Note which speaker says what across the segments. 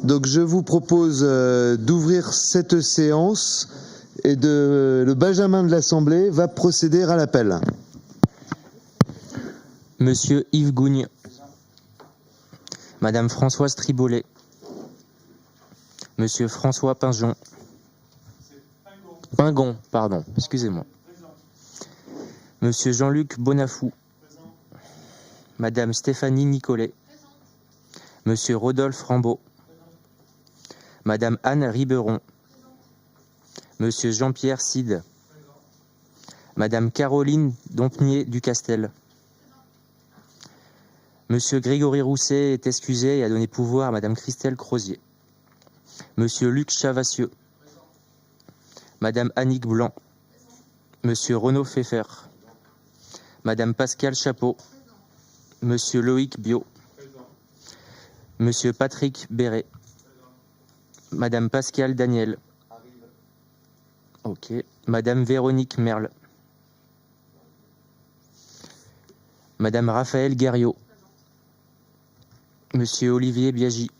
Speaker 1: Donc je vous propose d'ouvrir cette séance et le Benjamin de l'Assemblée va procéder à l'appel.
Speaker 2: Monsieur Yves Gougne. Madame Françoise Tribolet. Monsieur François Pinjon. Pingon, pardon, excusez-moi. Monsieur Jean-Luc Bonafou. Madame Stéphanie Nicolet. Monsieur Rodolphe Rambaud. Madame Anne Riberon. Monsieur Jean-Pierre Cide. Madame Caroline Dompnier du Castel. Monsieur Grégory Rousset est excusé et a donné pouvoir à Madame Christelle Crozier. Monsieur Luc Chavassieux. Madame Annick Blanc. Monsieur Renaud Pfeffer. Madame Pascal Chapeau. Monsieur Loïc Biot. Monsieur Patrick Béret. Madame Pascale Daniel. Ok. Madame Véronique Merle. Madame Raphaël Guerriot. Monsieur Olivier Biagi.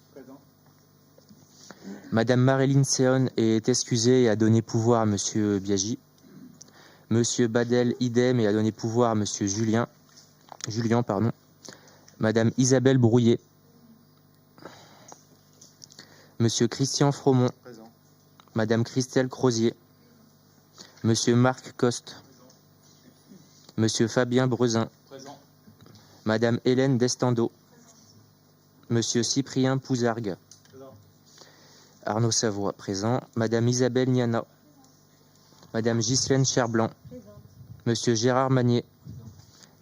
Speaker 2: Madame Marilyn Seon est excusée et a donné pouvoir à Monsieur Biagi. Monsieur Badel idem et a donné pouvoir à Monsieur Julien. Madame Isabelle Brouillet. Monsieur Christian Fromont. Présent. Madame Christelle Crozier. Monsieur Marc Coste. Monsieur Fabien Brezin. Présent. Madame Hélène Destando. Monsieur Cyprien Pouzargue. Présent. Arnaud Savoie, présent. Madame Isabelle Niana. Madame Ghislaine Cherblanc. Présent. Monsieur Gérard Magnier.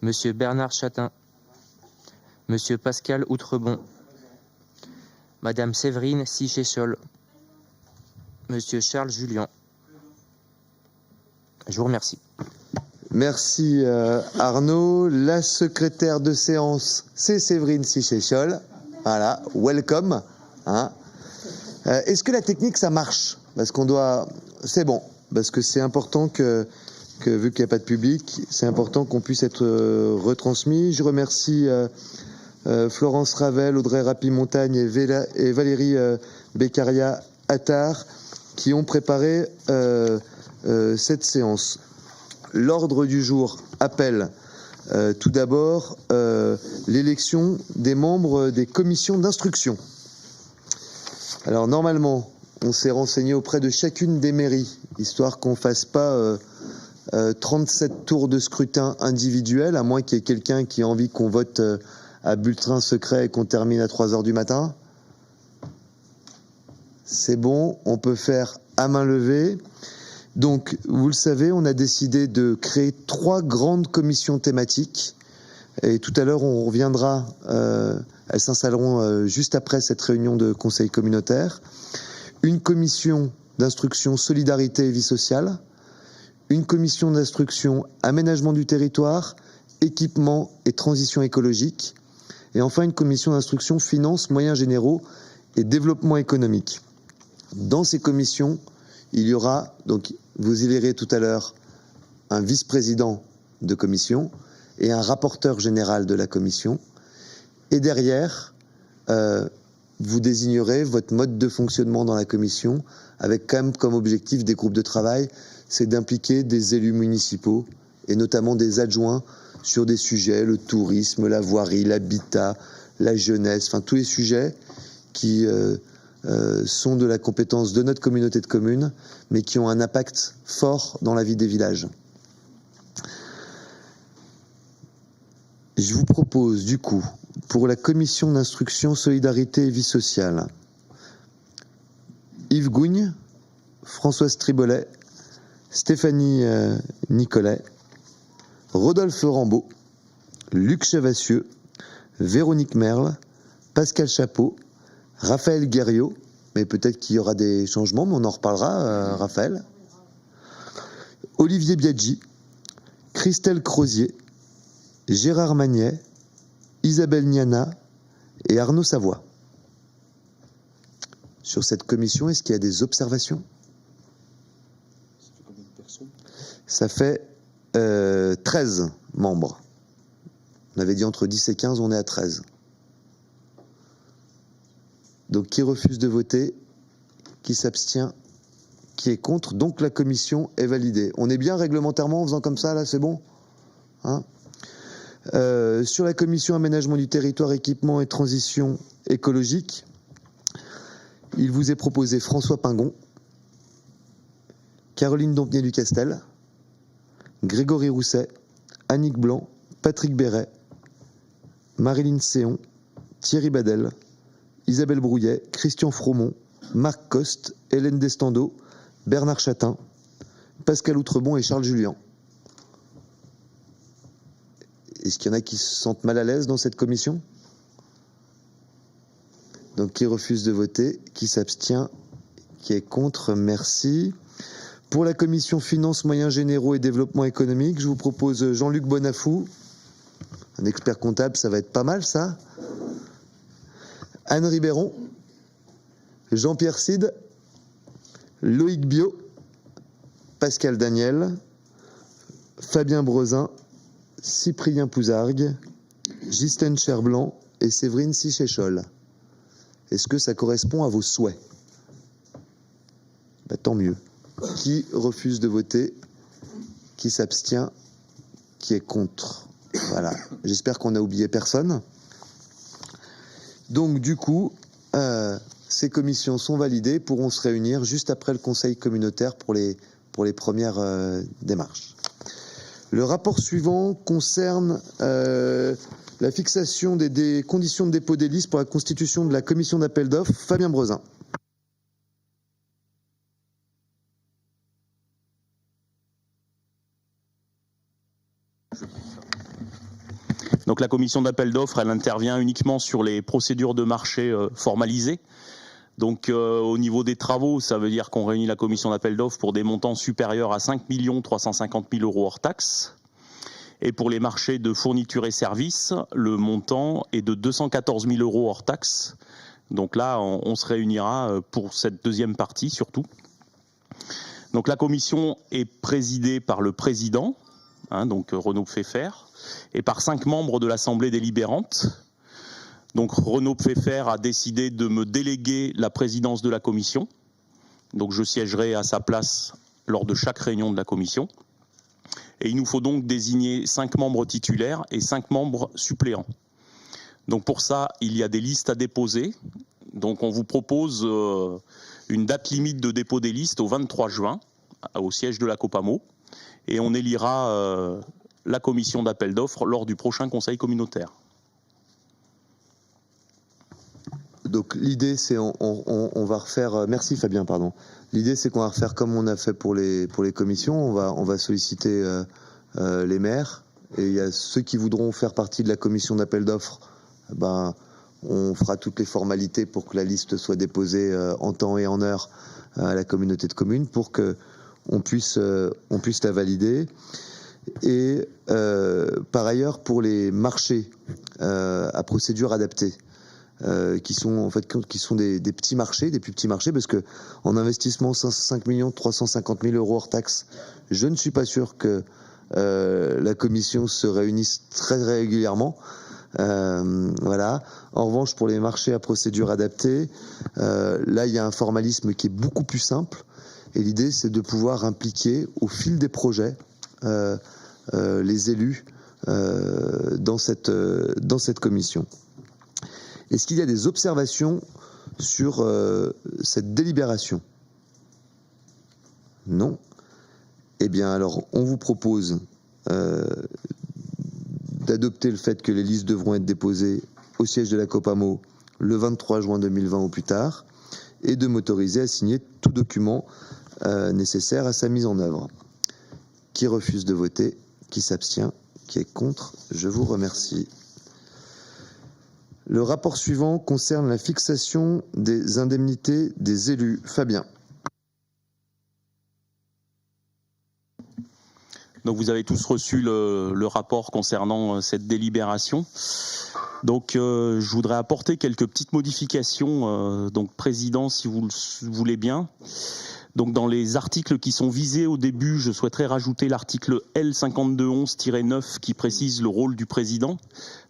Speaker 2: Monsieur Bernard Chatin. Monsieur Pascal Outrebon. Madame Séverine Sichéchol. Monsieur Charles Julien. Je vous remercie.
Speaker 1: Merci Arnaud. La secrétaire de séance, c'est Séverine Sichéchol. Voilà, welcome. Hein. Est-ce que la technique, ça marche? Parce qu'on doit... C'est bon, parce que c'est important que vu qu'il n'y a pas de public, c'est important qu'on puisse être retransmis. Je remercie Florence Ravel, Audrey Rapi-Montagne et Valérie Beccaria-Attard qui ont préparé cette séance. L'ordre du jour appelle tout d'abord l'élection des membres des commissions d'instruction. Alors normalement, on s'est renseigné auprès de chacune des mairies, histoire qu'on ne fasse pas 37 tours de scrutin individuels, à moins qu'il y ait quelqu'un qui ait envie qu'on vote à bulletin secret et qu'on termine à 3h du matin. C'est bon, on peut faire à main levée. Donc, vous le savez, on a décidé de créer 3 grandes commissions thématiques. Et tout à l'heure, on reviendra, elles s'installeront juste après cette réunion de conseil communautaire. Une commission d'instruction solidarité et vie sociale. Une commission d'instruction aménagement du territoire, équipement et transition écologique. Et enfin, une commission d'instruction finances, moyens généraux et développement économique. Dans ces commissions, il y aura, donc vous y verrez tout à l'heure, un vice-président de commission et un rapporteur général de la commission. Et derrière, vous désignerez votre mode de fonctionnement dans la commission avec quand même comme objectif des groupes de travail, c'est d'impliquer des élus municipaux et notamment des adjoints sur des sujets, le tourisme, la voirie, l'habitat, la jeunesse, enfin tous les sujets qui sont de la compétence de notre communauté de communes, mais qui ont un impact fort dans la vie des villages. Je vous propose du coup, pour la commission d'instruction, solidarité et vie sociale, Yves Gougne, Françoise Tribolet, Stéphanie Nicolet, Rodolphe Rambaud, Luc Chavassieux, Véronique Merle, Pascal Chapeau, Raphaël Guerriot, mais peut-être qu'il y aura des changements, mais on en reparlera, Raphaël. Olivier Biagi, Christelle Crozier, Gérard Magnet, Isabelle Niana et Arnaud Savoie. Sur cette commission, est-ce qu'il y a des observations? Ça fait 13 membres. On avait dit entre 10 et 15, on est à 13. Donc, qui refuse de voter? Qui s'abstient? Qui est contre? Donc, la commission est validée. On est bien réglementairement en faisant comme ça, là, c'est bon, hein? Sur la commission aménagement du territoire, équipement et transition écologique, il vous est proposé François Pingon, Caroline Dompnier-Ducastel, Grégory Rousset, Annick Blanc, Patrick Béret, Marilyn Séon, Thierry Badel, Isabelle Brouillet, Christian Fromont, Marc Coste, Hélène Destando, Bernard Chatin, Pascal Outrebon et Charles Julien. Est-ce qu'il y en a qui se sentent mal à l'aise dans cette commission? Donc, qui refuse de voter? Qui s'abstient? Qui est contre? Merci. Pour la commission finances, moyens généraux et développement économique, je vous propose Jean-Luc Bonafou, un expert comptable, ça va être pas mal ça. Anne Ribéron, Jean-Pierre Cid, Loïc Biot, Pascal Daniel, Fabien Brezin, Cyprien Pouzargues, Ghislaine Cherblanc et Séverine Sichéchol. Est-ce que ça correspond à vos souhaits? Tant mieux. Qui refuse de voter? Qui s'abstient? Qui est contre? Voilà. J'espère qu'on n'a oublié personne. Donc du coup, ces commissions sont validées, pourront se réunir juste après le conseil communautaire pour les premières démarches. Le rapport suivant concerne la fixation des conditions de dépôt des listes pour la constitution de la commission d'appel d'offres. Fabien Brezin.
Speaker 3: Donc la commission d'appel d'offres, elle intervient uniquement sur les procédures de marché formalisées. Donc au niveau des travaux, ça veut dire qu'on réunit la commission d'appel d'offres pour des montants supérieurs à 5 350 000 € hors taxes. Et pour les marchés de fournitures et services, le montant est de 214 000 € hors taxes. Donc là, on se réunira pour cette deuxième partie surtout. Donc la commission est présidée par le président, donc Renaud Pfeffer, et par 5 membres de l'Assemblée délibérante. Donc Renaud Pfeffer a décidé de me déléguer la présidence de la commission. Donc je siégerai à sa place lors de chaque réunion de la commission. Et il nous faut donc désigner 5 membres titulaires et 5 membres suppléants. Donc pour ça, il y a des listes à déposer. Donc on vous propose une date limite de dépôt des listes au 23 juin, au siège de la Copamo. Et on élira la commission d'appel d'offres lors du prochain conseil communautaire.
Speaker 1: Donc l'idée c'est on va refaire. Merci Fabien, pardon. L'idée c'est qu'on va refaire comme on a fait pour les commissions. On va solliciter les maires et il y a ceux qui voudront faire partie de la commission d'appel d'offres. On fera toutes les formalités pour que la liste soit déposée en temps et en heure à la communauté de communes pour que on puisse la valider. Et par ailleurs pour les marchés à procédure adaptée. Qui sont des petits marchés, des plus petits marchés, parce que en investissement 5 350 000 € hors taxe, je ne suis pas sûr que la commission se réunisse très régulièrement. Voilà. En revanche, pour les marchés à procédure adaptée, là il y a un formalisme qui est beaucoup plus simple, et l'idée c'est de pouvoir impliquer au fil des projets les élus dans cette commission. Est-ce qu'il y a des observations sur cette délibération? Non. Eh bien, alors, on vous propose d'adopter le fait que les listes devront être déposées au siège de la Copamo le 23 juin 2020 au plus tard, et de m'autoriser à signer tout document nécessaire à sa mise en œuvre. Qui refuse de voter? Qui s'abstient? Qui est contre? Je vous remercie. Le rapport suivant concerne la fixation des indemnités des élus. Fabien.
Speaker 3: Donc vous avez tous reçu le rapport concernant cette délibération. Donc je voudrais apporter quelques petites modifications, donc président si vous le voulez bien. Donc dans les articles qui sont visés au début, je souhaiterais rajouter l'article L5211-9 qui précise le rôle du président,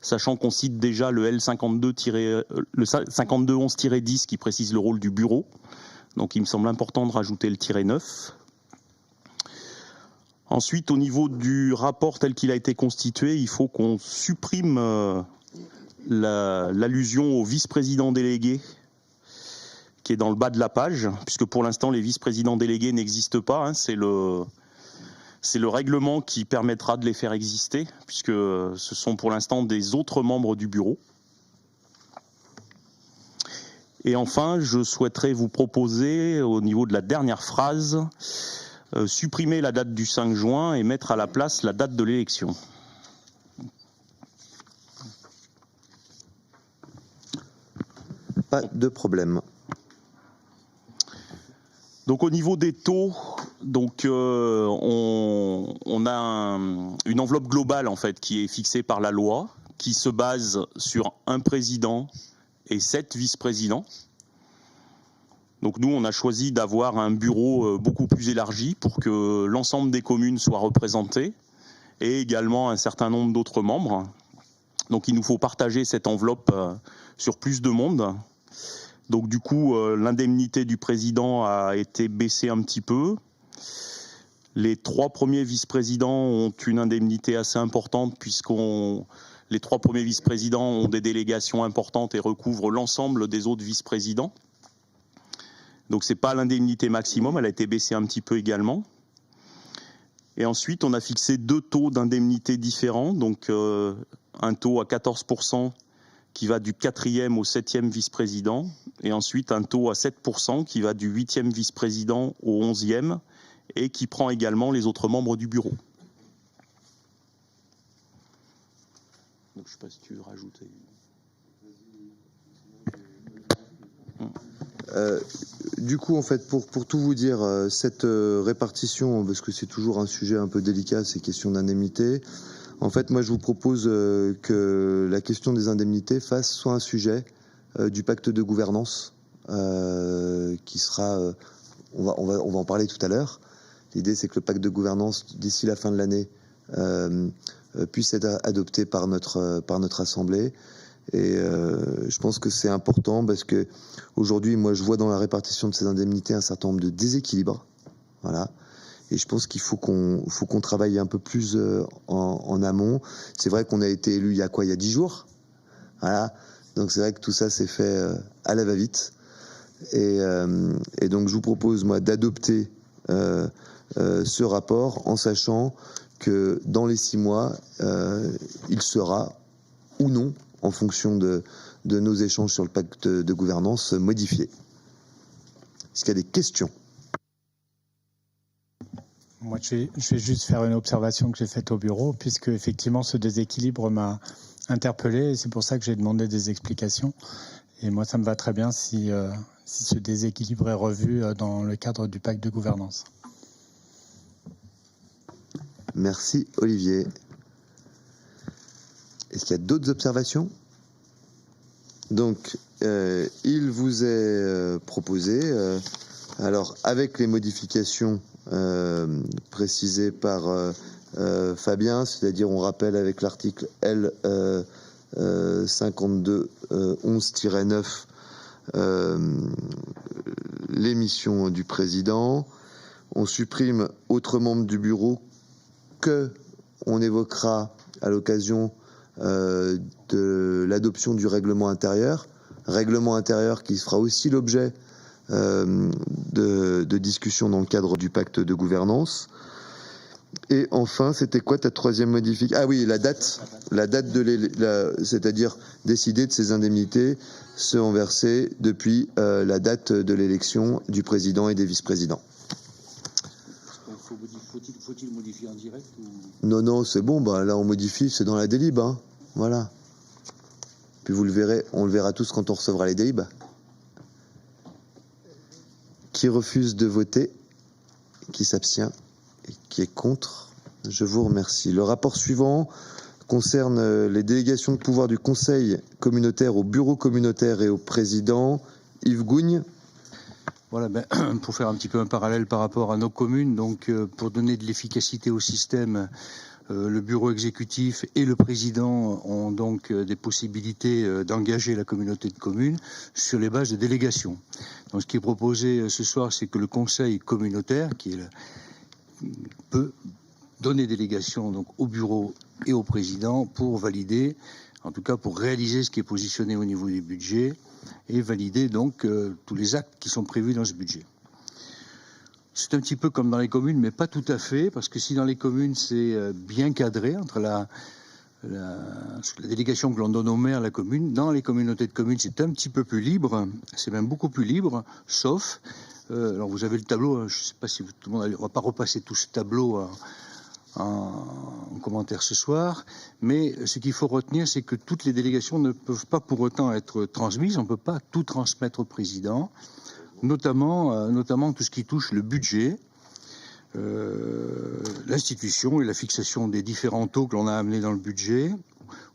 Speaker 3: sachant qu'on cite déjà le L5211-10 qui précise le rôle du bureau. Donc il me semble important de rajouter le -9. Ensuite, au niveau du rapport tel qu'il a été constitué, il faut qu'on supprime l'allusion au vice-président délégué qui est dans le bas de la page, puisque pour l'instant les vice-présidents délégués n'existent pas. Hein, c'est le règlement qui permettra de les faire exister, puisque ce sont pour l'instant des autres membres du bureau. Et enfin, je souhaiterais vous proposer, au niveau de la dernière phrase, supprimer la date du 5 juin et mettre à la place la date de l'élection.
Speaker 1: Pas de problème.
Speaker 3: Donc au niveau des taux, donc on a une enveloppe globale en fait qui est fixée par la loi, qui se base sur un président et 7 vice-présidents. Donc nous, on a choisi d'avoir un bureau beaucoup plus élargi pour que l'ensemble des communes soient représentées et également un certain nombre d'autres membres. Donc il nous faut partager cette enveloppe sur plus de monde. Donc du coup, l'indemnité du président a été baissée un petit peu. Les 3 premiers vice-présidents ont une indemnité assez importante les 3 premiers vice-présidents ont des délégations importantes et recouvrent l'ensemble des autres vice-présidents. Donc c'est pas l'indemnité maximum, elle a été baissée un petit peu également. Et ensuite, on a fixé 2 taux d'indemnité différents. Donc un taux à 14% qui va du 4e au 7e vice-président, et ensuite un taux à 7% qui va du 8e vice-président au 11e, et qui prend également les autres membres du bureau. Donc, je ne sais pas si tu veux rajouter.
Speaker 1: Du coup, en fait, pour tout vous dire, cette répartition, parce que c'est toujours un sujet un peu délicat, ces questions d'indemnité, en fait, moi, je vous propose que la question des indemnités soit un sujet du pacte de gouvernance, qui sera, on va en parler tout à l'heure. L'idée, c'est que le pacte de gouvernance, d'ici la fin de l'année, puisse être adopté par notre Assemblée. Et je pense que c'est important parce que aujourd'hui, moi, je vois dans la répartition de ces indemnités un certain nombre de déséquilibres. Voilà. Et je pense qu'il faut qu'on travaille un peu plus en amont. C'est vrai qu'on a été élu il y a 10 jours. Voilà. Donc c'est vrai que tout ça s'est fait à la va-vite. Et donc je vous propose, moi, d'adopter ce rapport en sachant que dans les 6 mois, il sera ou non, en fonction de nos échanges sur le pacte de gouvernance, modifié. Est-ce qu'il y a des questions ?
Speaker 4: Moi, je vais juste faire une observation que j'ai faite au bureau, puisque effectivement ce déséquilibre m'a interpellé, et c'est pour ça que j'ai demandé des explications. Et moi, ça me va très bien si ce déséquilibre est revu dans le cadre du pacte de gouvernance.
Speaker 1: Merci, Olivier. Est-ce qu'il y a d'autres observations ? Donc, il vous est proposé, alors avec les modifications précisées par Fabien, c'est-à-dire on rappelle avec l'article L 5211-9 les missions du président. On supprime autres membres du bureau que on évoquera à l'occasion de l'adoption du règlement intérieur qui fera aussi l'objet de discussions dans le cadre du pacte de gouvernance. Et enfin, c'était quoi ta 3e modification ? Ah oui, la date c'est-à-dire décider de ces indemnités seront versées depuis la date de l'élection du président et des vice-présidents.
Speaker 5: Faut-il modifier en direct ou...
Speaker 1: Non, c'est bon, là on modifie, c'est dans la délib, hein. Voilà. Puis vous le verrez, on le verra tous quand on recevra les délibs. Qui refuse de voter, qui s'abstient et qui est contre, je vous remercie. Le rapport suivant concerne les délégations de pouvoir du Conseil communautaire au bureau communautaire et au président. Yves Gougne.
Speaker 5: Voilà, pour faire un petit peu un parallèle par rapport à nos communes, donc pour donner de l'efficacité au système, le bureau exécutif et le président ont donc des possibilités d'engager la communauté de communes sur les bases de délégation. Donc ce qui est proposé ce soir, c'est que le conseil communautaire, peut donner délégation donc au bureau et au président pour valider, en tout cas pour réaliser ce qui est positionné au niveau du budget et valider donc tous les actes qui sont prévus dans ce budget. C'est un petit peu comme dans les communes, mais pas tout à fait, parce que si dans les communes c'est bien cadré entre la délégation que l'on donne au maire, la commune, dans les communautés de communes c'est un petit peu plus libre, c'est même beaucoup plus libre, sauf, alors vous avez le tableau, je ne sais pas si tout le monde, on va pas repasser tout ce tableau en commentaire ce soir, mais ce qu'il faut retenir, c'est que toutes les délégations ne peuvent pas pour autant être transmises, on ne peut pas tout transmettre au président, notamment tout ce qui touche le budget, l'institution et la fixation des différents taux que l'on a amenés dans le budget,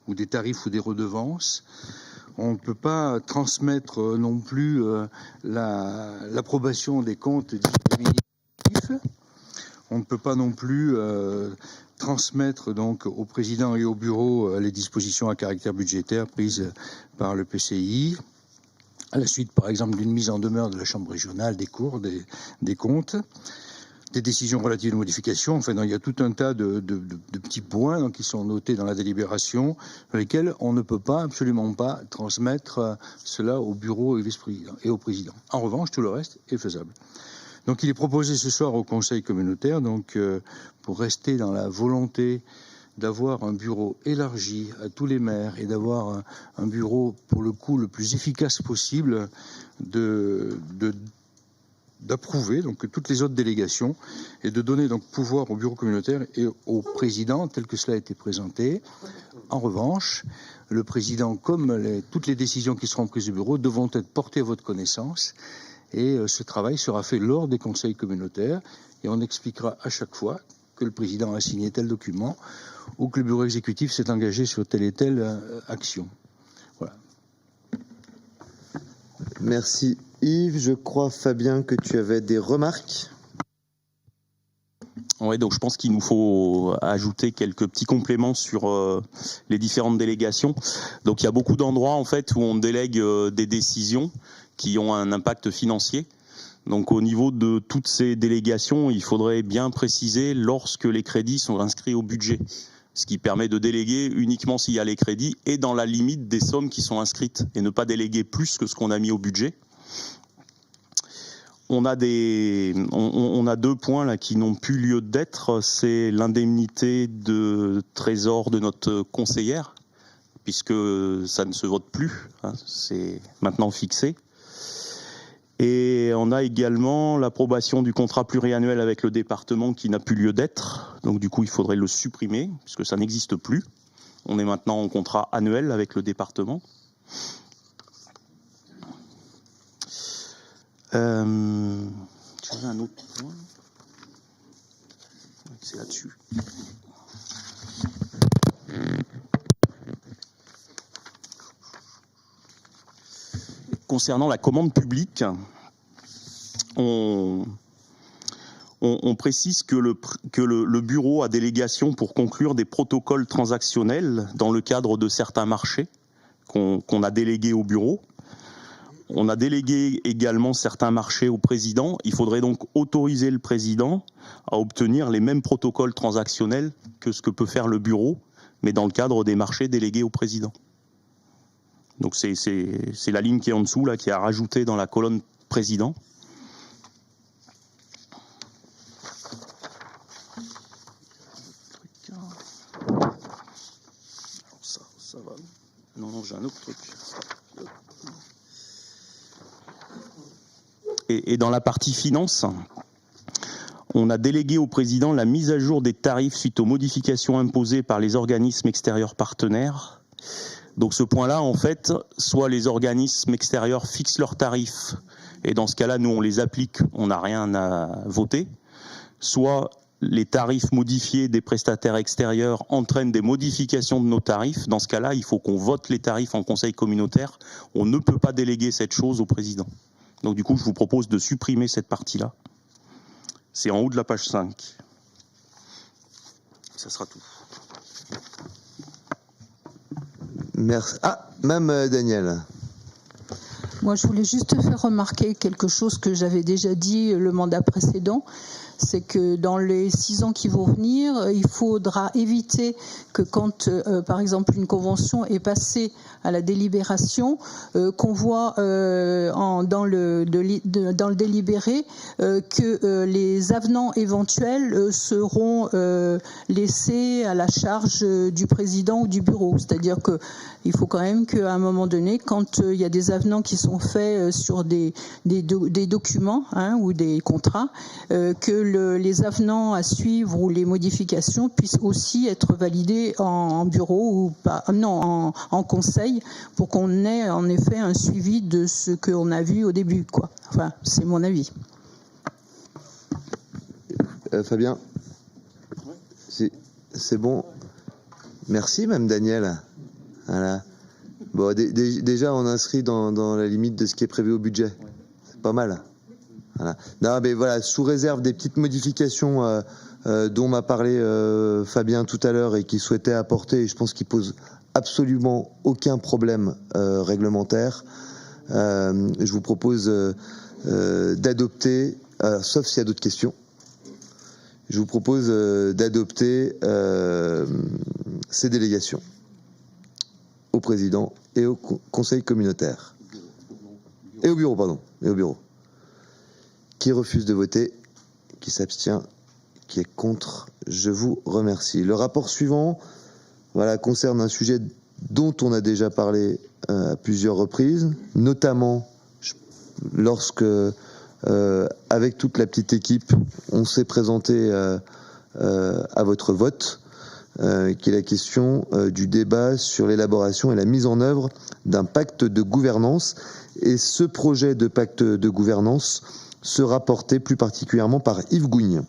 Speaker 5: ou des tarifs ou des redevances. On ne peut pas transmettre non plus l'approbation des comptes administratifs. On ne peut pas non plus transmettre donc au président et au bureau les dispositions à caractère budgétaire prises par le PCI, à la suite par exemple d'une mise en demeure de la Chambre régionale des cours, des comptes, des décisions relatives aux modifications. Enfin, il y a tout un tas de petits points donc, qui sont notés dans la délibération, sur lesquels on ne peut pas, absolument pas, transmettre cela au bureau et vice-président et au président. En revanche, tout le reste est faisable. Donc il est proposé ce soir au Conseil communautaire, donc pour rester dans la volonté d'avoir un bureau élargi à tous les maires et d'avoir un bureau, pour le coup, le plus efficace possible, d'approuver donc toutes les autres délégations et de donner donc pouvoir au bureau communautaire et au président tel que cela a été présenté. En revanche, le président, comme toutes les décisions qui seront prises au bureau, devront être portées à votre connaissance. Et ce travail sera fait lors des conseils communautaires et on expliquera à chaque fois que le président a signé tel document ou que le bureau exécutif s'est engagé sur telle et telle action. Voilà.
Speaker 1: Merci Yves. Je crois, Fabien, que tu avais des remarques.
Speaker 3: Oui, donc je pense qu'il nous faut ajouter quelques petits compléments sur les différentes délégations. Donc il y a beaucoup d'endroits en fait où on délègue des décisions qui ont un impact financier. Donc au niveau de toutes ces délégations, il faudrait bien préciser lorsque les crédits sont inscrits au budget, ce qui permet de déléguer uniquement s'il y a les crédits et dans la limite des sommes qui sont inscrites et ne pas déléguer plus que ce qu'on a mis au budget. On a 2 points là qui n'ont plus lieu d'être, c'est l'indemnité de trésor de notre conseillère, puisque ça ne se vote plus, hein, c'est maintenant fixé. Et on a également l'approbation du contrat pluriannuel avec le département qui n'a plus lieu d'être. Donc du coup, il faudrait le supprimer puisque ça n'existe plus. On est maintenant en contrat annuel avec le département. J'avais un autre point. C'est là-dessus. Concernant la commande publique, on précise que le bureau a délégation pour conclure des protocoles transactionnels dans le cadre de certains marchés qu'on a délégués au bureau. On a délégué également certains marchés au président. Il faudrait donc autoriser le président à obtenir les mêmes protocoles transactionnels que ce que peut faire le bureau, mais dans le cadre des marchés délégués au président. Donc c'est la ligne qui est en dessous, là, qui est à rajouter dans la colonne président. Alors ça va. Non, j'ai un autre truc. Et dans la partie finance, on a délégué au président la mise à jour des tarifs suite aux modifications imposées par les organismes extérieurs partenaires. Donc ce point-là, en fait, soit les organismes extérieurs fixent leurs tarifs, et dans ce cas-là, nous, on les applique, on n'a rien à voter, soit les tarifs modifiés des prestataires extérieurs entraînent des modifications de nos tarifs. Dans ce cas-là, il faut qu'on vote les tarifs en conseil communautaire. On ne peut pas déléguer cette chose au président. Donc du coup, je vous propose de supprimer cette partie-là. C'est en haut de la page 5. Ça sera tout.
Speaker 1: Merci. Ah, Mme Daniel.
Speaker 6: Moi, je voulais juste faire remarquer quelque chose que j'avais déjà dit le mandat précédent. C'est que dans les 6 ans qui vont venir, il faudra éviter que quand, par exemple, une convention est passée à la délibération, qu'on voit dans le délibéré que les avenants éventuels seront laissés à la charge du président ou du bureau. C'est-à-dire qu'il faut quand même qu'à un moment donné, quand il y a des avenants qui sont faits sur des documents ou des contrats, que les avenants à suivre ou les modifications puissent aussi être validés en bureau ou pas, non, en conseil, pour qu'on ait en effet un suivi de ce qu'on a vu au début, quoi. Enfin, c'est mon avis.
Speaker 1: Fabien, c'est bon. Merci, Mme Daniel. Voilà. Bon, déjà, on inscrit dans la limite de ce qui est prévu au budget. C'est pas mal. Voilà. Non, mais voilà, sous réserve des petites modifications dont m'a parlé Fabien tout à l'heure et qu'il souhaitait apporter, et je pense qu'il pose absolument aucun problème réglementaire. Je vous propose d'adopter, sauf s'il y a d'autres questions, je vous propose d'adopter ces délégations au président et au conseil communautaire. Et au bureau, pardon. Et au bureau. Qui refuse de voter, qui s'abstient, qui est contre, je vous remercie. Le rapport suivant concerne un sujet dont on a déjà parlé à plusieurs reprises, notamment lorsque, avec toute la petite équipe, on s'est présenté à votre vote, qui est la question du débat sur l'élaboration et la mise en œuvre d'un pacte de gouvernance. Et ce projet de pacte de gouvernance sera porté plus particulièrement par Yves Gougne.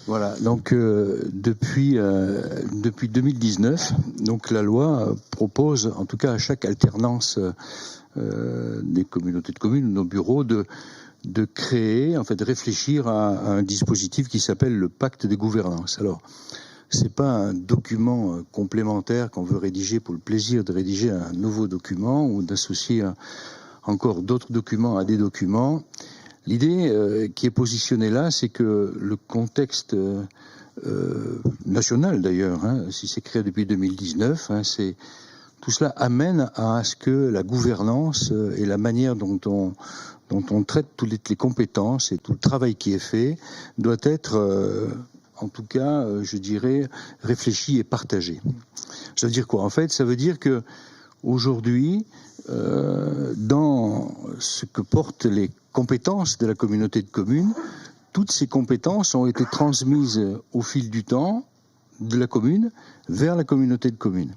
Speaker 5: Voilà, donc depuis 2019, donc la loi propose, en tout cas à chaque alternance des communautés de communes, nos bureaux, de créer, en fait, de réfléchir à un dispositif qui s'appelle le pacte de gouvernance. Alors, c'est pas un document complémentaire qu'on veut rédiger pour le plaisir de rédiger un nouveau document ou d'associer encore d'autres documents à des documents. L'idée qui est positionnée là, c'est que le contexte national d'ailleurs, si c'est créé depuis 2019, tout cela amène à ce que la gouvernance et la manière dont on traite toutes les compétences et tout le travail qui est fait doit être en tout cas, je dirais, réfléchi et partagé. Ça veut dire quoi? En fait, ça veut dire que aujourd'hui, dans ce que portent les compétences de la communauté de communes, toutes ces compétences ont été transmises au fil du temps de la commune vers la communauté de communes.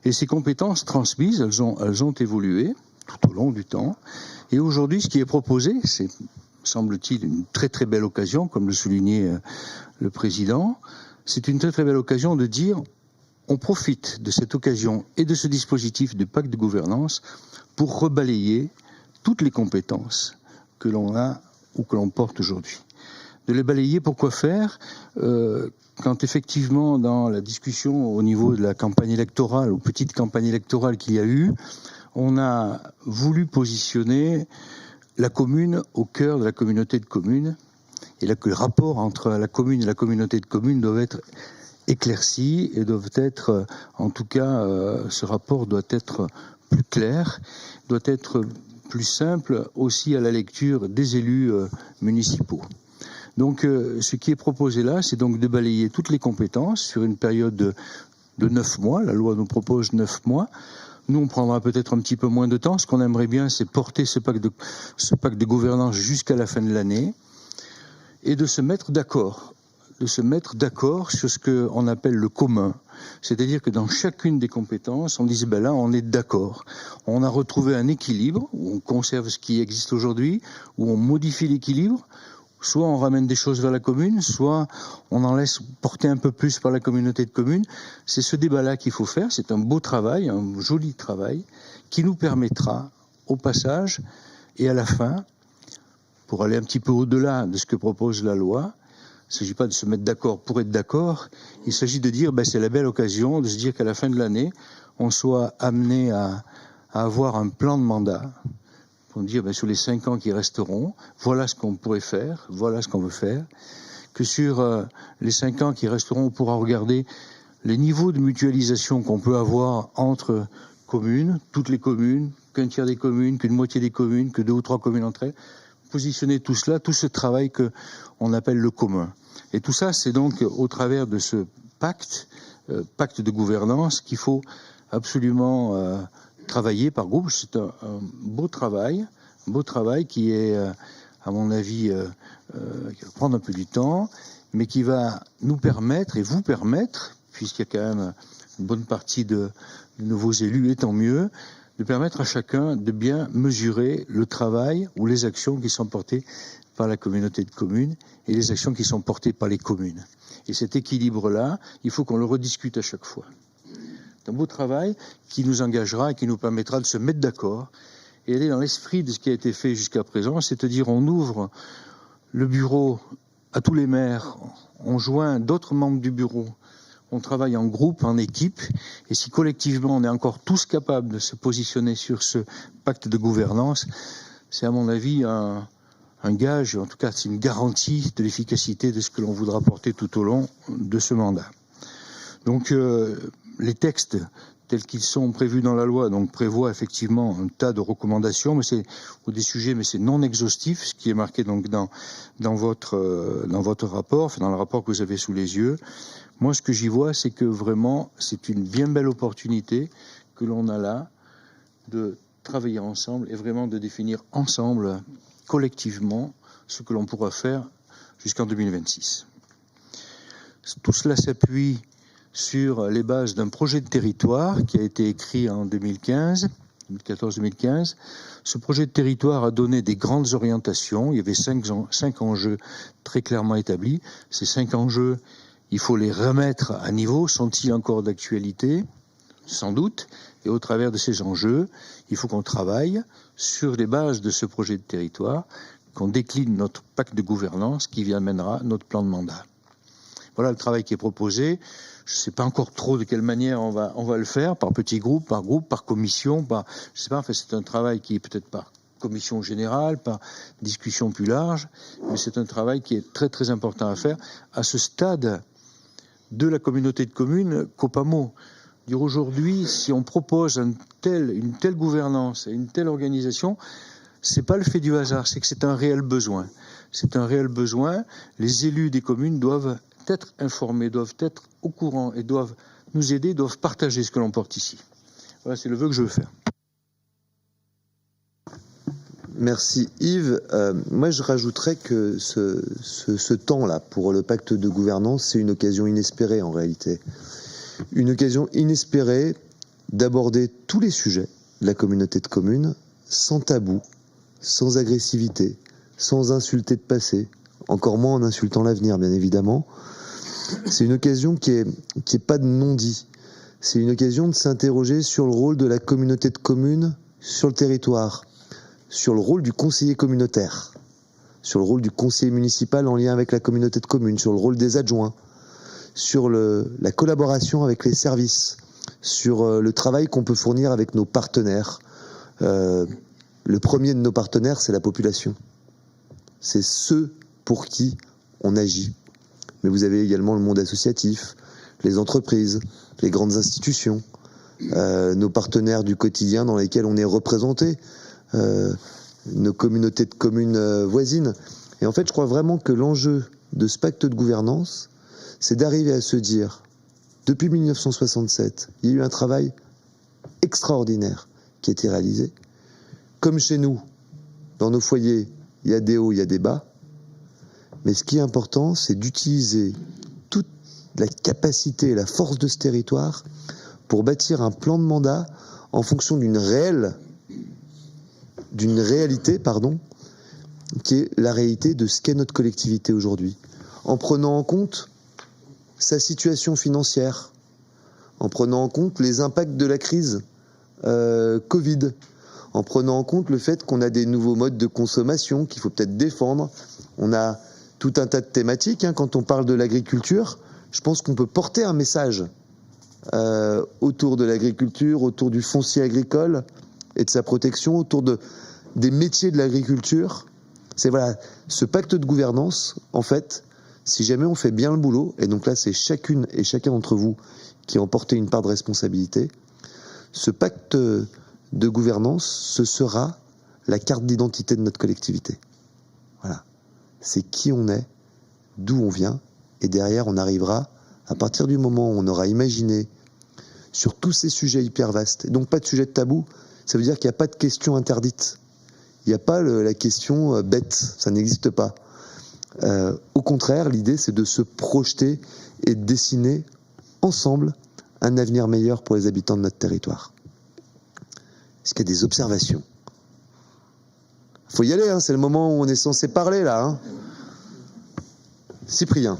Speaker 5: Et ces compétences transmises, elles ont évolué tout au long du temps. Et aujourd'hui, ce qui est proposé, c'est, semble-t-il, une très très belle occasion, comme le soulignait le président, c'est une très très belle occasion de dire on profite de cette occasion et de ce dispositif de pacte de gouvernance pour rebalayer toutes les compétences que l'on a ou que l'on porte aujourd'hui. De les balayer, pourquoi faire quand effectivement dans la discussion au niveau de la campagne électorale, ou petite campagne électorale qu'il y a eu, on a voulu positionner la commune au cœur de la communauté de communes, et là que le rapport entre la commune et la communauté de communes doivent être éclaircis et doivent être, en tout cas, ce rapport doit être plus clair, doit être plus simple aussi à la lecture des élus municipaux. Donc ce qui est proposé là, c'est donc de balayer toutes les compétences sur une période de 9 mois. La loi nous propose 9 mois. Nous, on prendra peut-être un petit peu moins de temps. Ce qu'on aimerait bien, c'est porter ce pacte de gouvernance jusqu'à la fin de l'année et de se mettre d'accord. De se mettre d'accord sur ce qu'on appelle le commun. C'est-à-dire que dans chacune des compétences, on dise, ben là, on est d'accord. On a retrouvé un équilibre, où on conserve ce qui existe aujourd'hui, où on modifie l'équilibre, Soit on ramène des choses vers la commune, soit on en laisse porter un peu plus par la communauté de communes. C'est ce débat-là qu'il faut faire. C'est un beau travail, un joli travail, qui nous permettra, au passage et à la fin, pour aller un petit peu au-delà de ce que propose la loi, il ne s'agit pas de se mettre d'accord pour être d'accord, il s'agit de dire, c'est la belle occasion de se dire qu'à la fin de l'année, on soit amené à avoir un plan de mandat, pour dire, sur les 5 ans qui resteront, voilà ce qu'on pourrait faire, voilà ce qu'on veut faire, que sur les 5 ans qui resteront, on pourra regarder les niveaux de mutualisation qu'on peut avoir entre communes, toutes les communes, qu'un tiers des communes, qu'une moitié des communes, que 2 ou 3 communes entre elles, positionner tout cela, tout ce travail qu'on appelle le commun. Et tout ça, c'est donc au travers de ce pacte de gouvernance qu'il faut absolument travailler par groupe. C'est un beau travail qui est, à mon avis, qui va prendre un peu du temps, mais qui va nous permettre et vous permettre, puisqu'il y a quand même une bonne partie de nouveaux élus, et tant mieux, de permettre à chacun de bien mesurer le travail ou les actions qui sont portées par la communauté de communes et les actions qui sont portées par les communes. Et cet équilibre-là, il faut qu'on le rediscute à chaque fois. C'est un beau travail qui nous engagera et qui nous permettra de se mettre d'accord et aller dans l'esprit de ce qui a été fait jusqu'à présent, c'est-à-dire on ouvre le bureau à tous les maires, on joint d'autres membres du bureau, on travaille en groupe, en équipe, et si collectivement on est encore tous capables de se positionner sur ce pacte de gouvernance, c'est à mon avis un gage, en tout cas c'est une garantie de l'efficacité de ce que l'on voudra porter tout au long de ce mandat. Donc les textes tels qu'ils sont prévus dans la loi prévoient effectivement un tas de recommandations, ou des sujets, mais c'est non exhaustif, ce qui est marqué donc dans votre rapport, dans le rapport que vous avez sous les yeux. Moi, ce que j'y vois, c'est que vraiment, c'est une bien belle opportunité que l'on a là de travailler ensemble et vraiment de définir ensemble, collectivement, ce que l'on pourra faire jusqu'en 2026. Tout cela s'appuie sur les bases d'un projet de territoire qui a été écrit en 2014-2015. Ce projet de territoire a donné des grandes orientations. Il y avait 5 enjeux très clairement établis. Ces 5 enjeux, il faut les remettre à niveau. Sont-ils encore d'actualité ? Sans doute. Et au travers de ces enjeux, il faut qu'on travaille sur les bases de ce projet de territoire, qu'on décline notre pacte de gouvernance qui amènera notre plan de mandat. Voilà le travail qui est proposé. Je ne sais pas encore trop de quelle manière on va le faire, par petits groupes, par commission, je sais pas, c'est un travail qui est peut-être par commission générale, par discussion plus large, mais c'est un travail qui est très très important à faire à ce stade de la communauté de communes Copamo. Dire aujourd'hui, si on propose une telle gouvernance et une telle organisation, c'est pas le fait du hasard, c'est que c'est un réel besoin. C'est un réel besoin. Les élus des communes doivent être informés, doivent être au courant et doivent nous aider, doivent partager ce que l'on porte ici. Voilà, c'est le vœu que je veux faire.
Speaker 1: Merci Yves. Moi, je rajouterais que ce temps-là pour le pacte de gouvernance, c'est une occasion inespérée en réalité. Une occasion inespérée d'aborder tous les sujets de la communauté de communes sans tabou, sans agressivité, sans insulter de passé, encore moins en insultant l'avenir, bien évidemment. C'est une occasion qui est pas de non-dit. C'est une occasion de s'interroger sur le rôle de la communauté de communes sur le territoire, sur le rôle du conseiller communautaire, sur le rôle du conseiller municipal en lien avec la communauté de communes, sur le rôle des adjoints, sur la collaboration avec les services, sur le travail qu'on peut fournir avec nos partenaires. Le premier de nos partenaires, c'est la population. C'est ceux pour qui on agit. Mais vous avez également le monde associatif, les entreprises, les grandes institutions, nos partenaires du quotidien dans lesquels on est représenté, nos communautés de communes voisines. Et en fait, je crois vraiment que l'enjeu de ce pacte de gouvernance, c'est d'arriver à se dire, depuis 1967, il y a eu un travail extraordinaire qui a été réalisé. Comme chez nous, dans nos foyers, il y a des hauts, il y a des bas. Mais ce qui est important, c'est d'utiliser toute la capacité et la force de ce territoire pour bâtir un plan de mandat en fonction d'une réalité, qui est la réalité de ce qu'est notre collectivité aujourd'hui, en prenant en compte sa situation financière, en prenant en compte les impacts de la crise Covid, en prenant en compte le fait qu'on a des nouveaux modes de consommation qu'il faut peut-être défendre. On a tout un tas de thématiques. Quand on parle de l'agriculture, je pense qu'on peut porter un message autour de l'agriculture, autour du foncier agricole et de sa protection, autour des métiers de l'agriculture. C'est voilà, ce pacte de gouvernance, en fait, si jamais on fait bien le boulot, et donc là c'est chacune et chacun d'entre vous qui en portez une part de responsabilité, ce pacte de gouvernance, ce sera la carte d'identité de notre collectivité. Voilà. C'est qui on est, d'où on vient, et derrière on arrivera, à partir du moment où on aura imaginé sur tous ces sujets hyper vastes, et donc pas de sujet de tabou, ça veut dire qu'il n'y a pas de question interdite. Il n'y a pas la question bête, ça n'existe pas. Au contraire, l'idée c'est de se projeter et de dessiner ensemble un avenir meilleur pour les habitants de notre territoire. Est-ce qu'il y a des observations ? Il faut y aller, c'est le moment où on est censé parler là. Cyprien.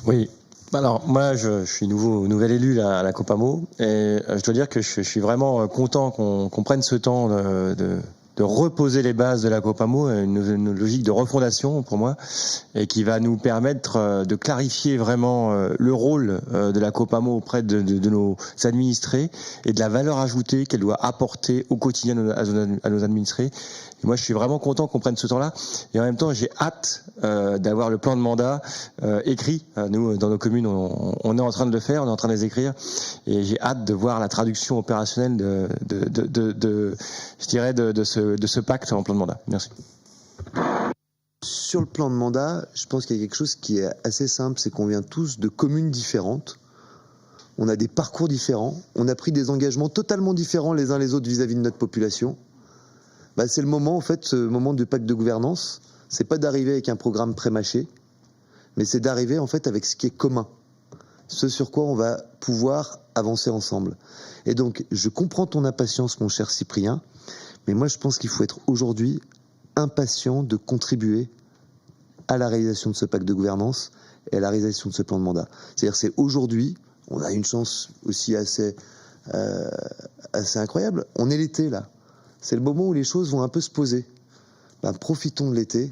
Speaker 7: Oui. Alors moi je suis nouvel élu à la Copamo et je dois dire que je suis vraiment content qu'on prenne ce temps de reposer les bases de la Copamo, une logique de refondation pour moi, et qui va nous permettre de clarifier vraiment le rôle de la Copamo auprès de nos administrés et de la valeur ajoutée qu'elle doit apporter au quotidien à nos administrés. Et moi, je suis vraiment content qu'on prenne ce temps-là. Et en même temps, j'ai hâte d'avoir le plan de mandat écrit. Nous, dans nos communes, on est en train de le faire, on est en train de les écrire. Et j'ai hâte de voir la traduction opérationnelle de ce pacte en plan de mandat. Merci.
Speaker 1: Sur le plan de mandat, je pense qu'il y a quelque chose qui est assez simple, c'est qu'on vient tous de communes différentes. On a des parcours différents. On a pris des engagements totalement différents les uns les autres vis-à-vis de notre population. C'est le moment, en fait, ce moment du pacte de gouvernance. C'est pas d'arriver avec un programme pré-mâché, mais c'est d'arriver, en fait, avec ce qui est commun. Ce sur quoi on va pouvoir avancer ensemble. Et donc, je comprends ton impatience, mon cher Cyprien, mais moi, je pense qu'il faut être aujourd'hui impatient de contribuer à la réalisation de ce pacte de gouvernance et à la réalisation de ce plan de mandat. C'est-à-dire, c'est aujourd'hui, on a une chance aussi assez incroyable. On est l'été, là. C'est le moment où les choses vont un peu se poser. Profitons de l'été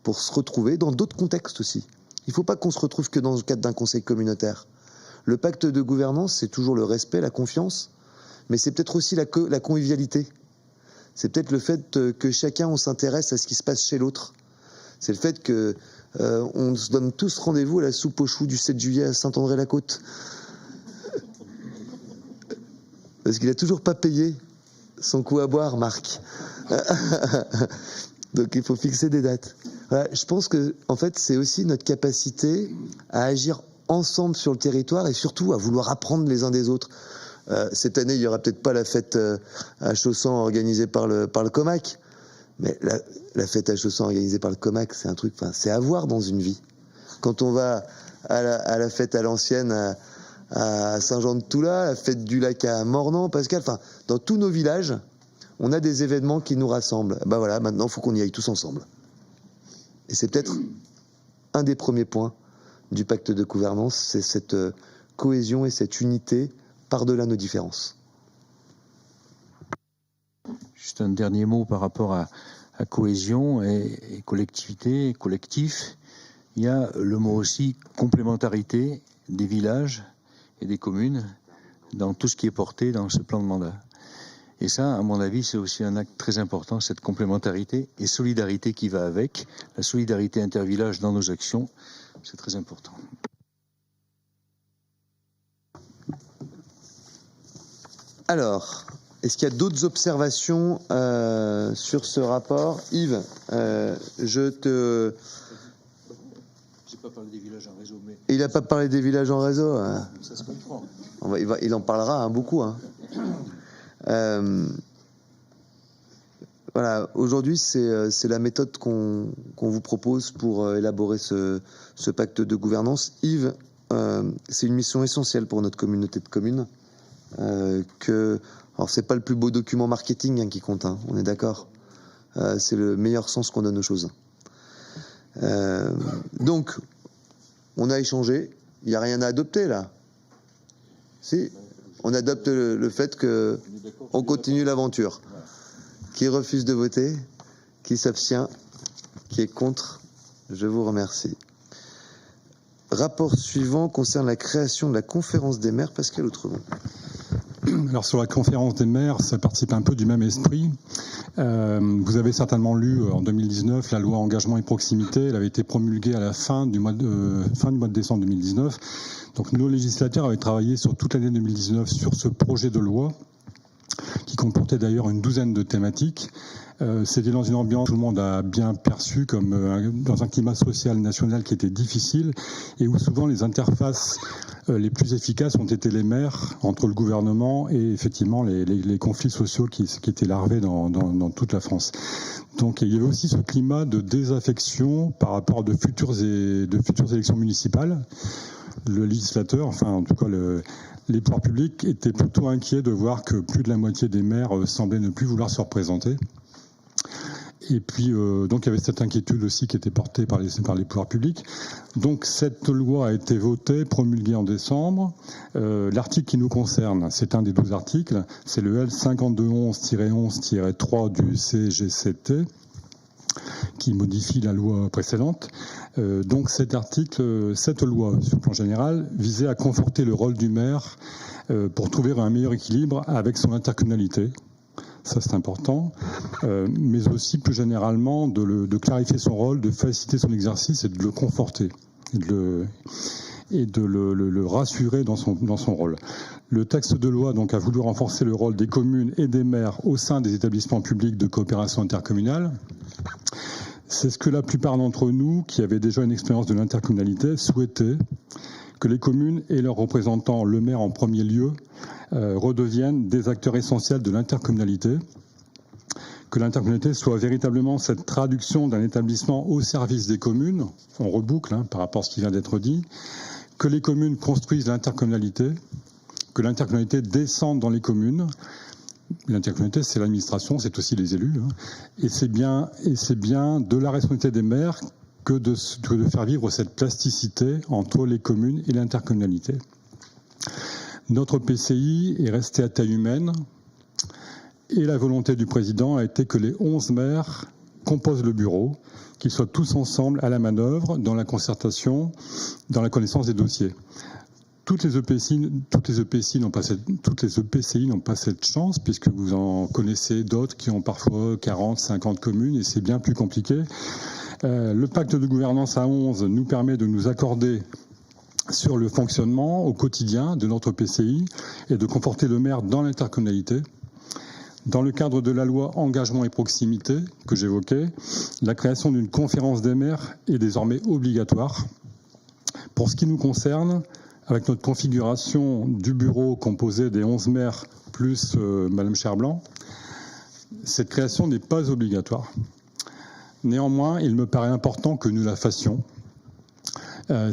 Speaker 1: pour se retrouver dans d'autres contextes aussi. Il ne faut pas qu'on se retrouve que dans le cadre d'un conseil communautaire. Le pacte de gouvernance, c'est toujours le respect, la confiance, mais c'est peut-être aussi la convivialité. C'est peut-être le fait que chacun, on s'intéresse à ce qui se passe chez l'autre. C'est le fait que on se donne tous rendez-vous à la soupe aux choux du 7 juillet à Saint-André-la-Côte. Parce qu'il n'a toujours pas payé son coup à boire, Marc. Donc il faut fixer des dates. Voilà, je pense que en fait, c'est aussi notre capacité à agir ensemble sur le territoire et surtout à vouloir apprendre les uns des autres. Cette année, il n'y aura peut-être pas la fête à Chaussan organisée par le Comac, mais la fête à Chaussan organisée par le Comac, c'est un truc, c'est à voir dans une vie. Quand on va à la fête à l'ancienne à Saint-Jean-de-Toula, la fête du lac à Mornan, Pascal, dans tous nos villages, on a des événements qui nous rassemblent. Voilà, maintenant, il faut qu'on y aille tous ensemble. Et c'est peut-être un des premiers points du pacte de gouvernance, c'est cette cohésion et cette unité par-delà nos différences.
Speaker 5: Juste un dernier mot par rapport à cohésion et collectivité, collectif. Il y a le mot aussi complémentarité des villages et des communes dans tout ce qui est porté dans ce plan de mandat. Et ça, à mon avis, c'est aussi un acte très important, cette complémentarité et solidarité qui va avec. La solidarité intervillage dans nos actions, c'est très important.
Speaker 1: Alors, est-ce qu'il y a d'autres observations sur ce rapport ? Yves, J'ai
Speaker 5: pas parlé des villages en réseau, mais...
Speaker 1: Il n'a pas parlé des villages en réseau.
Speaker 5: Ça se comprend.
Speaker 1: Il en parlera beaucoup. Voilà, aujourd'hui, c'est la méthode qu'on vous propose pour élaborer ce pacte de gouvernance. Yves, c'est une mission essentielle pour notre communauté de communes. Alors, c'est pas le plus beau document marketing qui compte, on est d'accord. C'est le meilleur sens qu'on donne aux choses. Donc, on a échangé. Il n'y a rien à adopter, là. Si, on adopte le fait qu'on continue l'aventure. Qui refuse de voter? Qui s'abstient? Qui est contre? Je vous remercie. Rapport suivant concerne la création de la conférence des maires. Pascal Outremont.
Speaker 8: Alors sur la conférence des maires, ça participe un peu du même esprit. Vous avez certainement lu en 2019 la loi engagement et proximité. Elle avait été promulguée à la fin du mois de décembre 2019. Donc nos législateurs avaient travaillé sur toute l'année 2019 sur ce projet de loi qui comportait d'ailleurs une douzaine de thématiques. C'était dans une ambiance que tout le monde a bien perçu comme dans un climat social national qui était difficile et où souvent les interfaces les plus efficaces ont été les maires entre le gouvernement et effectivement les conflits sociaux qui étaient larvés dans toute la France. Donc il y avait aussi ce climat de désaffection par rapport à de futures élections municipales. Le législateur, enfin en tout cas les pouvoirs publics étaient plutôt inquiets de voir que plus de la moitié des maires semblaient ne plus vouloir se représenter. Et puis, donc, il y avait cette inquiétude aussi qui était portée par les pouvoirs publics. Donc, cette loi a été votée, promulguée en décembre. L'article qui nous concerne, c'est un des 12 articles, c'est le L5211-11-3 du CGCT, qui modifie la loi précédente. Donc, cette loi, sur le plan général, visait à conforter le rôle du maire pour trouver un meilleur équilibre avec son intercommunalité. Ça, c'est important, mais aussi plus généralement de clarifier son rôle, de faciliter son exercice et de le conforter et de le rassurer dans son rôle. Le texte de loi donc a voulu renforcer le rôle des communes et des maires au sein des établissements publics de coopération intercommunale. C'est ce que la plupart d'entre nous, qui avaient déjà une expérience de l'intercommunalité, souhaitaient, que les communes et leurs représentants, le maire en premier lieu, redeviennent des acteurs essentiels de l'intercommunalité, que l'intercommunalité soit véritablement cette traduction d'un établissement au service des communes, on reboucle par rapport à ce qui vient d'être dit, que les communes construisent l'intercommunalité, que l'intercommunalité descende dans les communes. L'intercommunalité, c'est l'administration, c'est aussi les élus, et c'est bien de la responsabilité des maires que de faire vivre cette plasticité entre les communes et l'intercommunalité. Notre PCI est resté à taille humaine et la volonté du président a été que les 11 maires composent le bureau, qu'ils soient tous ensemble à la manœuvre, dans la concertation, dans la connaissance des dossiers. Toutes les EPCI n'ont pas cette chance, puisque vous en connaissez d'autres qui ont parfois 40, 50 communes et c'est bien plus compliqué. Le pacte de gouvernance à 11 nous permet de nous accorder sur le fonctionnement au quotidien de notre PCI et de conforter le maire dans l'intercommunalité. Dans le cadre de la loi engagement et proximité que j'évoquais, la création d'une conférence des maires est désormais obligatoire. Pour ce qui nous concerne, avec notre configuration du bureau composé des 11 maires plus Madame Cherblanc, cette création n'est pas obligatoire. Néanmoins, il me paraît important que nous la fassions.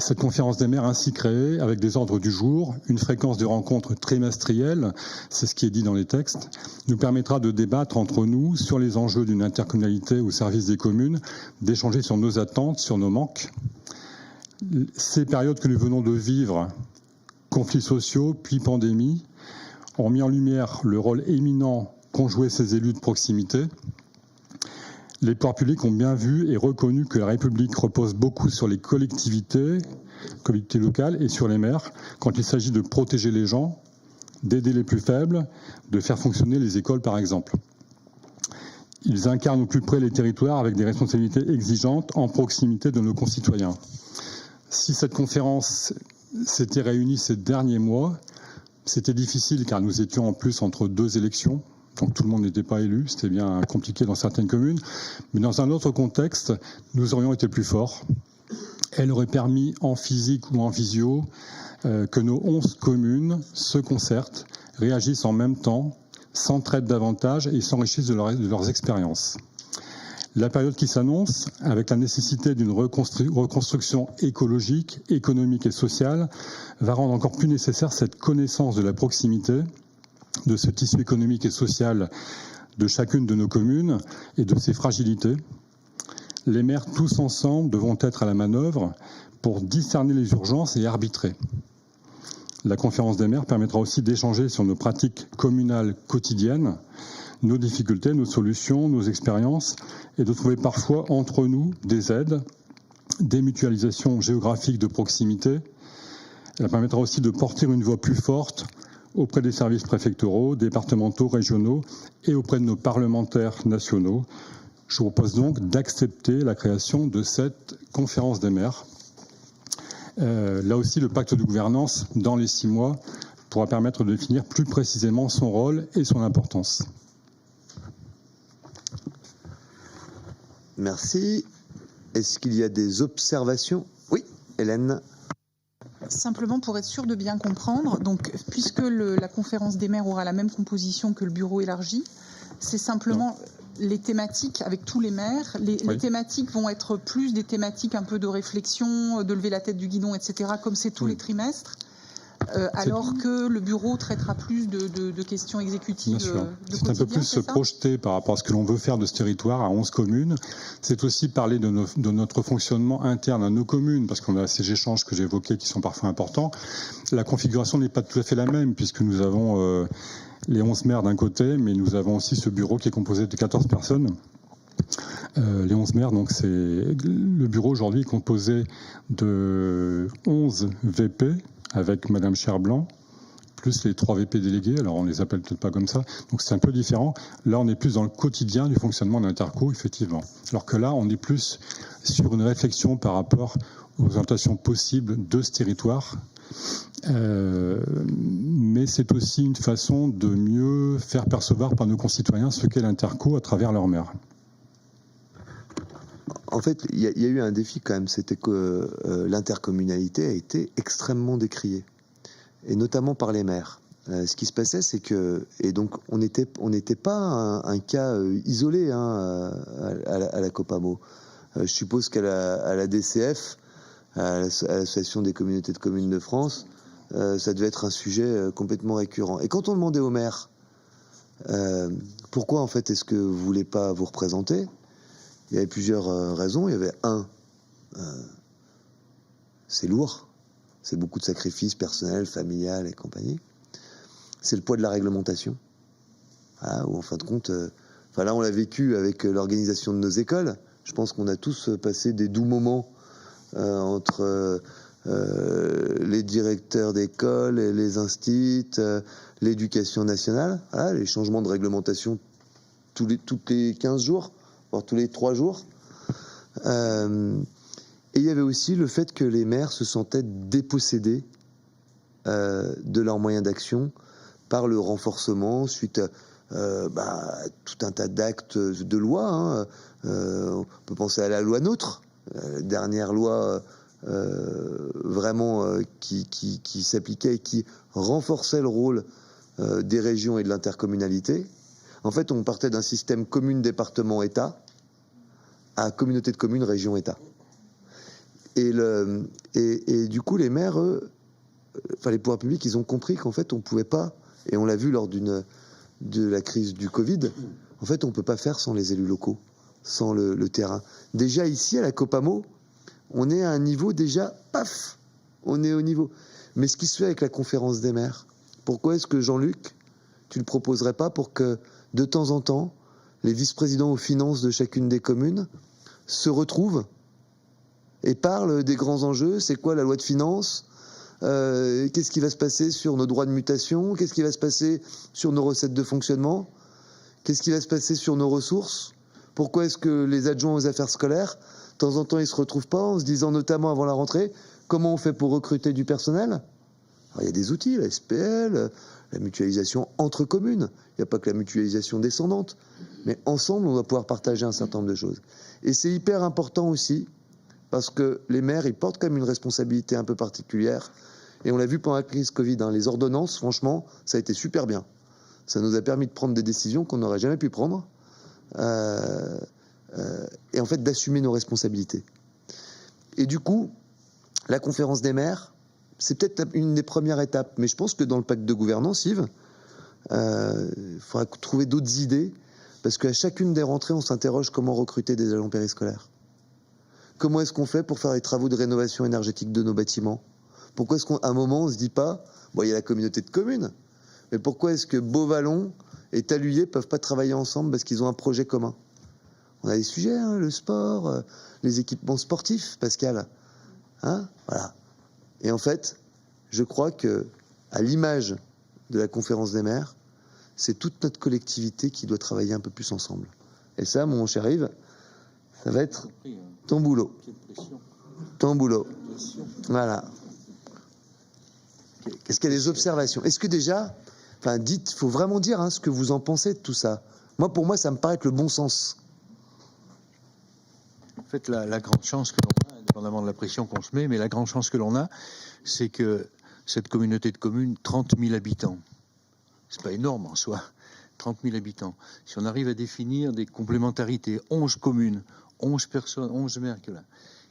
Speaker 8: Cette conférence des maires ainsi créée, avec des ordres du jour, une fréquence de rencontres trimestrielle, c'est ce qui est dit dans les textes, nous permettra de débattre entre nous sur les enjeux d'une intercommunalité au service des communes, d'échanger sur nos attentes, sur nos manques. Ces périodes que nous venons de vivre, conflits sociaux, puis pandémie, ont mis en lumière le rôle éminent qu'ont joué ces élus de proximité. Les pouvoirs publics ont bien vu et reconnu que la République repose beaucoup sur les collectivités locales et sur les maires, quand il s'agit de protéger les gens, d'aider les plus faibles, de faire fonctionner les écoles par exemple. Ils incarnent au plus près les territoires avec des responsabilités exigeantes en proximité de nos concitoyens. Si cette conférence s'était réunie ces derniers mois, c'était difficile car nous étions en plus entre deux élections. Donc tout le monde n'était pas élu, c'était bien compliqué dans certaines communes. Mais dans un autre contexte, nous aurions été plus forts. Elle aurait permis en physique ou en visio que nos 11 communes se concertent, réagissent en même temps, s'entraident davantage et s'enrichissent de leurs expériences. La période qui s'annonce, avec la nécessité d'une reconstruction écologique, économique et sociale, va rendre encore plus nécessaire cette connaissance de la proximité, de ce tissu économique et social de chacune de nos communes et de ses fragilités. Les maires, tous ensemble, devront être à la manœuvre pour discerner les urgences et arbitrer. La conférence des maires permettra aussi d'échanger sur nos pratiques communales quotidiennes, nos difficultés, nos solutions, nos expériences, et de trouver parfois entre nous des aides, des mutualisations géographiques de proximité. Elle permettra aussi de porter une voix plus forte auprès des services préfectoraux, départementaux, régionaux et auprès de nos parlementaires nationaux. Je vous propose donc d'accepter la création de cette conférence des maires. Là aussi, le pacte de gouvernance, dans les 6 mois, pourra permettre de définir plus précisément son rôle et son importance.
Speaker 1: Merci. Est-ce qu'il y a des observations? Oui, Hélène.
Speaker 9: Simplement pour être sûr de bien comprendre, donc puisque la conférence des maires aura la même composition que le bureau élargi, c'est simplement les thématiques avec tous les maires. Les thématiques vont être plus des thématiques un peu de réflexion, de lever la tête du guidon, etc., comme c'est tous les trimestres. Alors que le bureau traitera plus de questions exécutives.
Speaker 8: Bien sûr. C'est un peu plus se projeter par rapport à ce que l'on veut faire de ce territoire à 11 communes. C'est aussi parler de notre fonctionnement interne à nos communes, parce qu'on a ces échanges que j'ai évoqués qui sont parfois importants. La configuration n'est pas tout à fait la même, puisque nous avons les 11 maires d'un côté, mais nous avons aussi ce bureau qui est composé de 14 personnes. Les 11 maires, donc c'est le bureau aujourd'hui est composé de 11 VP, avec Madame Cherblanc, plus les 3 VP délégués, alors on les appelle peut-être pas comme ça, donc c'est un peu différent. Là, on est plus dans le quotidien du fonctionnement d'Interco, effectivement. Alors que là, on est plus sur une réflexion par rapport aux orientations possibles de ce territoire. Mais c'est aussi une façon de mieux faire percevoir par nos concitoyens ce qu'est l'Interco à travers leur maire.
Speaker 1: En fait, il y a eu un défi quand même, c'était que l'intercommunalité a été extrêmement décriée, et notamment par les maires. Ce qui se passait, c'est que, et donc on n'était pas un cas isolé à la Copamo. Je suppose qu'à la DCF, à l'Association des communautés de communes de France, ça devait être un sujet complètement récurrent. Et quand on demandait aux maires, pourquoi en fait est-ce que vous voulez pas vous représenter? Il y avait plusieurs raisons. Il y avait c'est lourd, c'est beaucoup de sacrifices personnels, familiales et compagnie. C'est le poids de la réglementation. Voilà, où en fin de compte, là on l'a vécu avec l'organisation de nos écoles. Je pense qu'on a tous passé des doux moments entre les directeurs d'école et les instits, l'éducation nationale. Voilà, les changements de réglementation toutes les 15 jours. Voire tous les 3 jours. Et il y avait aussi le fait que les maires se sentaient dépossédés de leurs moyens d'action par le renforcement suite à tout un tas d'actes de loi. On peut penser à la loi NOTRe, dernière loi vraiment qui s'appliquait et qui renforçait le rôle des régions et de l'intercommunalité. En fait, on partait d'un système commune-département-État à communauté de communes, région-État. Et du coup, les maires, les pouvoirs publics, ils ont compris qu'en fait, on ne pouvait pas, et on l'a vu lors de la crise du Covid, en fait, on ne peut pas faire sans les élus locaux, sans le terrain. Déjà, ici, à la Copamo, on est à un niveau déjà, paf, on est au niveau. Mais ce qui se fait avec la conférence des maires, pourquoi est-ce que Jean-Luc, tu ne le proposerais pas pour que de temps en temps, les vice-présidents aux finances de chacune des communes se retrouvent et parlent des grands enjeux? C'est quoi la loi de finances? Qu'est-ce qui va se passer sur nos droits de mutation? Qu'est-ce qui va se passer sur nos recettes de fonctionnement? Qu'est-ce qui va se passer sur nos ressources? Pourquoi est-ce que les adjoints aux affaires scolaires, de temps en temps, ils ne se retrouvent pas en se disant, notamment avant la rentrée, comment on fait pour recruter du personnel? Alors, il y a des outils, la SPL, la mutualisation entre communes. Il n'y a pas que la mutualisation descendante. Mais ensemble, on doit pouvoir partager un certain nombre de choses. Et c'est hyper important aussi, parce que les maires, ils portent quand même une responsabilité un peu particulière. Et on l'a vu pendant la crise Covid. Les ordonnances, franchement, ça a été super bien. Ça nous a permis de prendre des décisions qu'on n'aurait jamais pu prendre. Et en fait, d'assumer nos responsabilités. Et du coup, la conférence des maires, c'est peut-être une des premières étapes, mais je pense que dans le pacte de gouvernance, Yves, il faudra trouver d'autres idées Parce qu'à chacune des rentrées, on s'interroge comment recruter des agents périscolaires. Comment est-ce qu'on fait pour faire les travaux de rénovation énergétique de nos bâtiments? Pourquoi est-ce qu'à un moment, on ne se dit pas, bon, il y a la communauté de communes, mais pourquoi est-ce que Beauvallon et Taluyer ne peuvent pas travailler ensemble parce qu'ils ont un projet commun? On a des sujets, hein, le sport, les équipements sportifs, Pascal. Hein, voilà. Et en fait, je crois que, à l'image de la conférence des maires, c'est toute notre collectivité qui doit travailler un peu plus ensemble. Et ça, mon cher Yves, ça va être ton boulot. Ton boulot. Voilà. Est-ce qu'il y a des observations? Est-ce que déjà, enfin, dites, il faut vraiment dire hein, ce que vous en pensez de tout ça. Moi, pour moi, ça me paraît être le bon sens.
Speaker 5: En fait, la grande chance que l'on a, indépendamment de la pression qu'on se met, mais la grande chance que l'on a, c'est que cette communauté de communes, 30 000 habitants, c'est pas énorme en soi, 30 000 habitants. Si on arrive à définir des complémentarités, 11 communes, 11 personnes, 11 maires,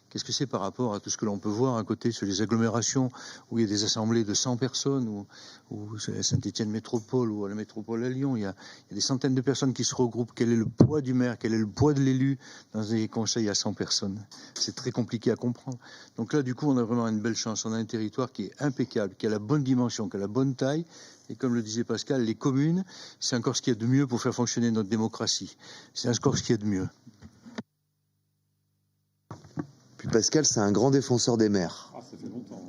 Speaker 5: qu'est-ce que c'est par rapport à tout ce que l'on peut voir à côté sur les agglomérations où il y a des assemblées de 100 personnes, ou Saint-Étienne Métropole, ou à la Métropole à Lyon, il y a des centaines de personnes qui se regroupent. Quel est le poids du maire? Quel est le poids de l'élu dans des conseils à 100 personnes? C'est très compliqué à comprendre. Donc là, du coup, on a vraiment une belle chance. On a un territoire qui est impeccable, qui a la bonne dimension, qui a la bonne taille. Et comme le disait Pascal, les communes, c'est encore ce qu'il y a de mieux pour faire fonctionner notre démocratie. C'est encore ce qu'il y a de mieux.
Speaker 1: Puis Pascal, c'est un grand défenseur des maires.
Speaker 8: Ah, ça fait longtemps.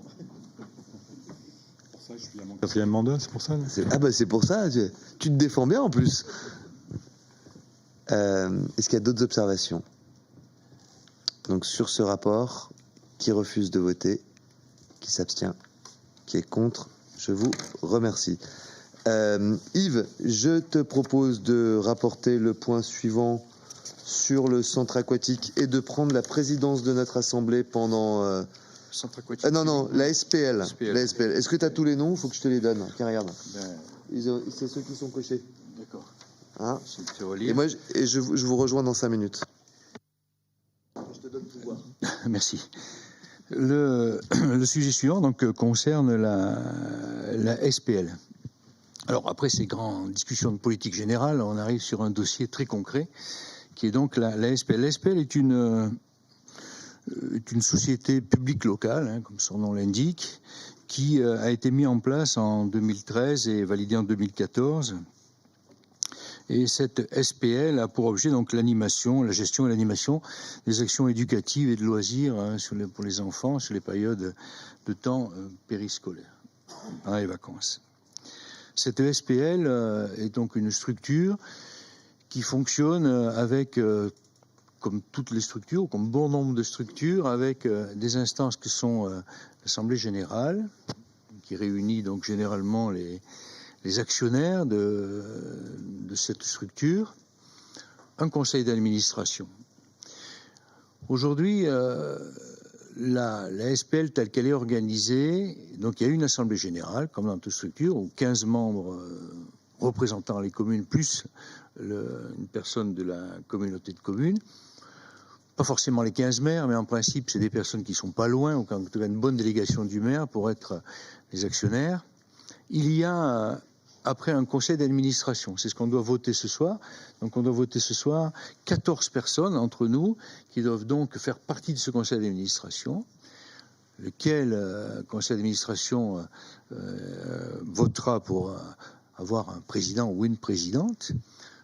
Speaker 8: Pour ça, je suis à mon 4e mandat, c'est pour ça.
Speaker 1: Ah bah c'est pour ça, tu te défends bien en plus. Est-ce qu'il y a d'autres observations? Donc sur ce rapport, qui refuse de voter, qui s'abstient, qui est contre, je vous remercie. Yves, je te propose de rapporter le point suivant sur le centre aquatique et de prendre la présidence de notre assemblée pendant...
Speaker 5: Centre aquatique.
Speaker 1: Non, la SPL. La SPL. Est-ce que tu as tous les noms? Il faut que je te les donne. Tiens, regarde. C'est ceux qui sont cochés.
Speaker 5: D'accord.
Speaker 1: Hein? Et moi, je vous rejoins dans 5 minutes. Je te donne le pouvoir.
Speaker 5: Merci. Le sujet suivant donc, concerne la SPL. Alors, après ces grandes discussions de politique générale, on arrive sur un dossier très concret qui est donc la SPL. La SPL est une société publique locale, hein, comme son nom l'indique, qui a été mise en place en 2013 et validée en 2014. Et cette SPL a pour objet donc l'animation, la gestion et l'animation des actions éducatives et de loisirs hein, pour les enfants sur les périodes de temps périscolaires, pendant les vacances. Cette SPL est donc une structure qui fonctionne avec, comme toutes les structures, comme bon nombre de structures, avec des instances qui sont l'Assemblée générale, qui réunit donc généralement les actionnaires de cette structure, un conseil d'administration. Aujourd'hui, la SPL telle qu'elle est organisée, donc il y a une assemblée générale, comme dans toute structure, où 15 membres représentant les communes, plus une personne de la communauté de communes. Pas forcément les 15 maires, mais en principe, c'est des personnes qui sont pas loin, ou qui ont une bonne délégation du maire pour être les actionnaires. Il y a après un conseil d'administration, c'est ce qu'on doit voter ce soir. Donc on doit voter ce soir 14 personnes entre nous qui doivent donc faire partie de ce conseil d'administration, lequel conseil d'administration votera pour avoir un président ou une présidente.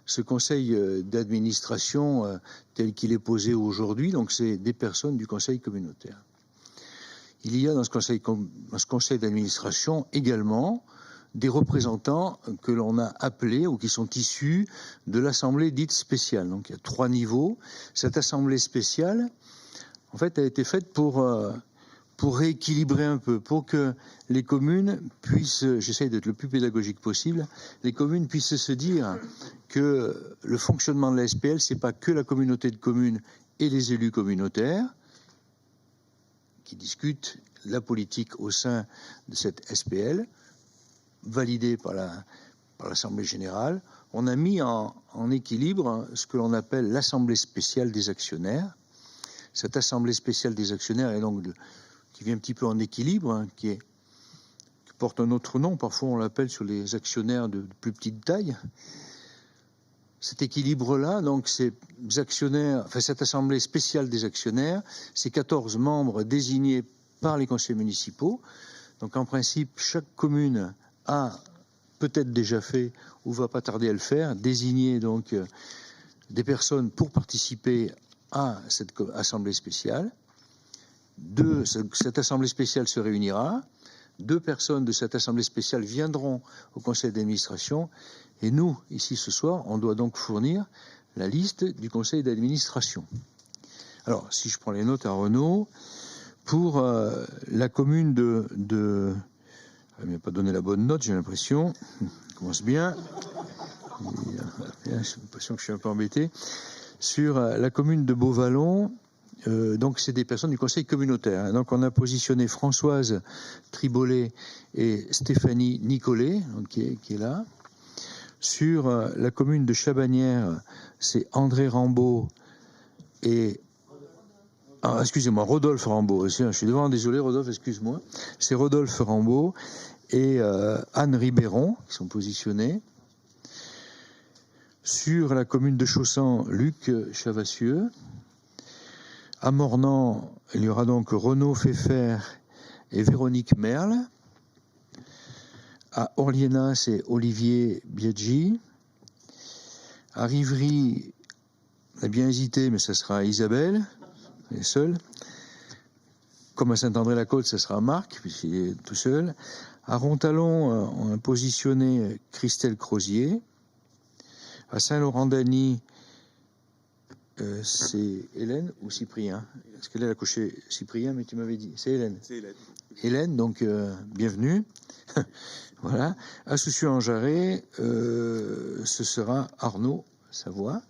Speaker 5: Ce conseil d'administration tel qu'il est posé aujourd'hui, donc c'est des personnes du conseil communautaire. Il y a dans ce conseil d'administration également des représentants que l'on a appelés ou qui sont issus de l'assemblée dite spéciale. Donc il y a 3 niveaux. Cette assemblée spéciale, en fait, a été faite pour rééquilibrer un peu, pour que les communes puissent, j'essaye d'être le plus pédagogique possible, les communes puissent se dire que le fonctionnement de la SPL, c'est pas que la communauté de communes et les élus communautaires qui discutent la politique au sein de cette SPL, validée par l'Assemblée générale. On a mis en équilibre ce que l'on appelle l'Assemblée spéciale des actionnaires. Cette Assemblée spéciale des actionnaires est donc qui vient un petit peu en équilibre, hein, qui porte un autre nom. Parfois, on l'appelle sur les actionnaires de plus petite taille. cet équilibre-là, donc ces actionnaires, enfin cette assemblée spéciale des actionnaires, ces 14 membres désignés par les conseils municipaux. Donc en principe, chaque commune a peut-être déjà fait ou va pas tarder à le faire, désigner donc des personnes pour participer à cette assemblée spéciale. Cette assemblée spéciale se réunira. 2 personnes de cette assemblée spéciale viendront au conseil d'administration. Et nous, ici ce soir, on doit donc fournir la liste du conseil d'administration. Alors, si je prends les notes à Renaud, pour la commune de il m'a pas donné la bonne note, j'ai l'impression. Ça commence bien. J'ai l'impression que je suis un peu embêté. Sur la commune de Beauvallon, donc c'est des personnes du conseil communautaire. Donc on a positionné Françoise Tribolet et Stéphanie Nicolet, donc, qui est là. Sur la commune de Chabanières, c'est André Rambaud et... Ah, excusez-moi, Rodolphe Rambaud. Je suis devant, désolé Rodolphe, excuse-moi. C'est Rodolphe Rambaud et Anne Ribéron qui sont positionnés. Sur la commune de Chaussan, Luc Chavassieux. À Mornan, il y aura donc Renaud Pfeffer et Véronique Merle. À Orliena, c'est Olivier Biaggi. À Rivry, on a bien hésité, mais ça sera Isabelle. Il est seul. Comme à Saint-André-la-Côte, ce sera Marc, puisqu'il est tout seul. À Rontalon, on a positionné Christelle Crozier. À Saint-Laurent-d'Agny, c'est Hélène ou Cyprien? Est-ce qu'elle a coché Cyprien, mais tu m'avais dit. C'est Hélène. C'est Hélène. Hélène, donc bienvenue. Voilà. À Soucieux-en-Jarret, ce sera Arnaud Savoie.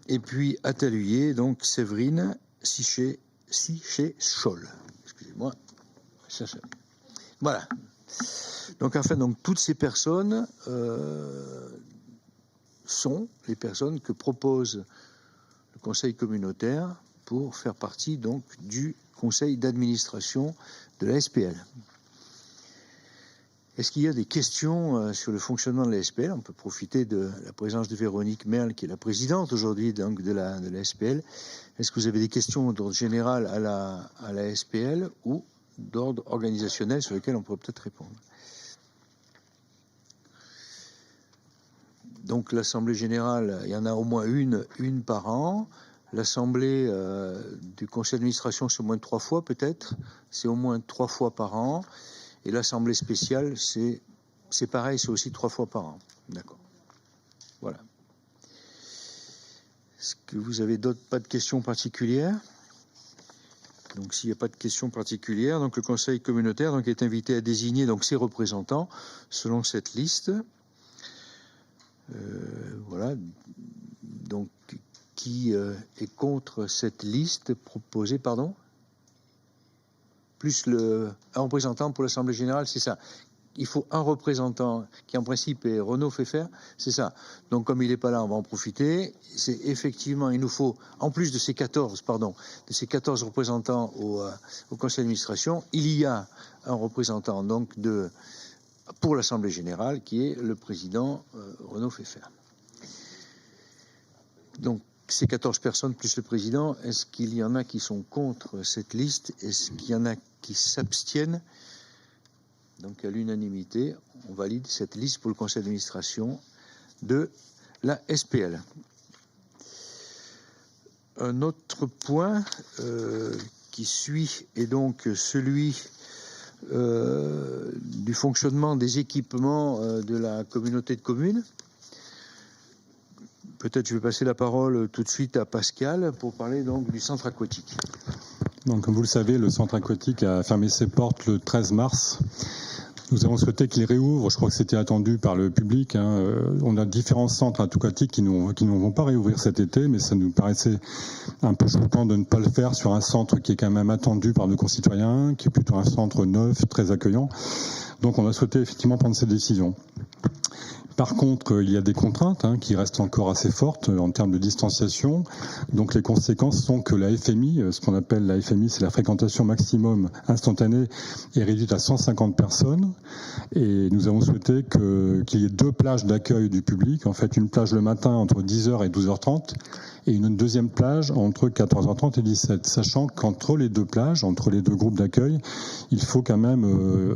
Speaker 5: Et puis à Taluyer, donc Séverine Siché-Scholl. Excusez-moi. Voilà. Donc enfin, donc toutes ces personnes sont les personnes que propose le conseil communautaire pour faire partie donc du conseil d'administration de la SPL. Est-ce qu'il y a des questions sur le fonctionnement de la SPL? On peut profiter de la présence de Véronique Merle, qui est la présidente aujourd'hui donc de la SPL. Est-ce que vous avez des questions d'ordre général à la SPL ou d'ordre organisationnel sur lesquelles on pourrait peut-être répondre? Donc l'Assemblée générale, il y en a au moins une par an. L'Assemblée du conseil d'administration, c'est au moins 3 fois peut-être. C'est au moins 3 fois par an. Et l'Assemblée spéciale, c'est pareil, c'est aussi 3 fois par an. D'accord. Voilà. Est-ce que vous avez pas de questions particulières? Donc s'il n'y a pas de questions particulières, donc le conseil communautaire donc, est invité à désigner donc, ses représentants selon cette liste. Voilà. Donc qui est contre cette liste proposée, pardon? Plus un représentant pour l'Assemblée générale, c'est ça. Il faut un représentant qui en principe est Renaud Pfeffer, c'est ça. Donc comme il n'est pas là, on va en profiter. C'est effectivement, il nous faut, en plus de ces 14 représentants au conseil d'administration, il y a un représentant donc pour l'Assemblée générale qui est le président Renaud Pfeffer. Donc ces 14 personnes plus le président, est-ce qu'il y en a qui sont contre cette liste? Est-ce qu'il y en a qui s'abstiennent? Donc à l'unanimité, on valide cette liste pour le conseil d'administration de la SPL. Un autre point qui suit est donc celui du fonctionnement des équipements de la communauté de communes. Peut-être je vais passer la parole tout de suite à Pascal pour parler donc du centre aquatique.
Speaker 8: Donc, comme vous le savez, le centre aquatique a fermé ses portes le 13 mars. Nous avons souhaité qu'il réouvre. Je crois que c'était attendu par le public. On a différents centres aquatiques qui ne vont pas réouvrir cet été, mais ça nous paraissait un peu choquant de ne pas le faire sur un centre qui est quand même attendu par nos concitoyens, qui est plutôt un centre neuf, très accueillant. Donc on a souhaité effectivement prendre cette décision. Par contre, il y a des contraintes qui restent encore assez fortes en termes de distanciation. Donc les conséquences sont que la FMI, ce qu'on appelle la FMI, c'est la fréquentation maximum instantanée, est réduite à 150 personnes. Et nous avons souhaité qu'il y ait 2 plages d'accueil du public. En fait, une plage le matin entre 10h et 12h30 et une deuxième plage entre 14h30 et 17h. Sachant qu'entre les 2 plages, entre les 2 groupes d'accueil, il faut quand même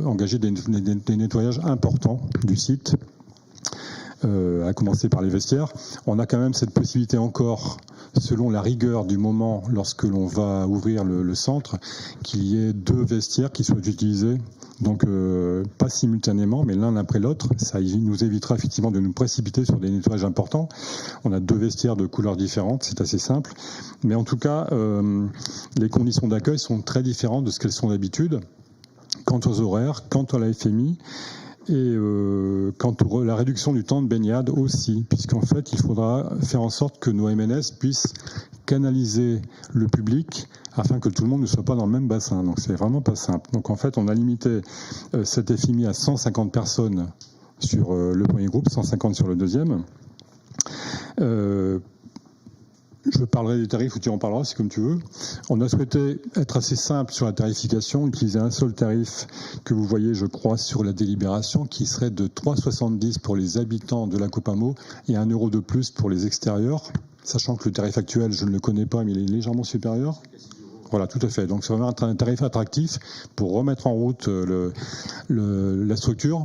Speaker 8: engager des nettoyages importants du site. À commencer par les vestiaires. On a quand même cette possibilité encore, selon la rigueur du moment, lorsque l'on va ouvrir le centre, qu'il y ait 2 vestiaires qui soient utilisés, donc pas simultanément, mais l'un après l'autre. Ça nous évitera effectivement de nous précipiter sur des nettoyages importants. On a 2 vestiaires de couleurs différentes, c'est assez simple. Mais en tout cas, les conditions d'accueil sont très différentes de ce qu'elles sont d'habitude, quant aux horaires, quant à la FMI, et quant à la réduction du temps de baignade aussi, puisqu'en fait, il faudra faire en sorte que nos MNS puissent canaliser le public afin que tout le monde ne soit pas dans le même bassin. Donc c'est vraiment pas simple. Donc en fait, on a limité cette FMI à 150 personnes sur le premier groupe, 150 sur le deuxième. Je parlerai des tarifs ou tu en parleras, c'est comme tu veux. On a souhaité être assez simple sur la tarification, utiliser un seul tarif que vous voyez, je crois, sur la délibération, qui serait de 3,70 pour les habitants de la Copamo et 1 € de plus pour les extérieurs, sachant que le tarif actuel, je ne le connais pas, mais il est légèrement supérieur. Voilà, tout à fait. Donc c'est vraiment un tarif attractif pour remettre en route la structure,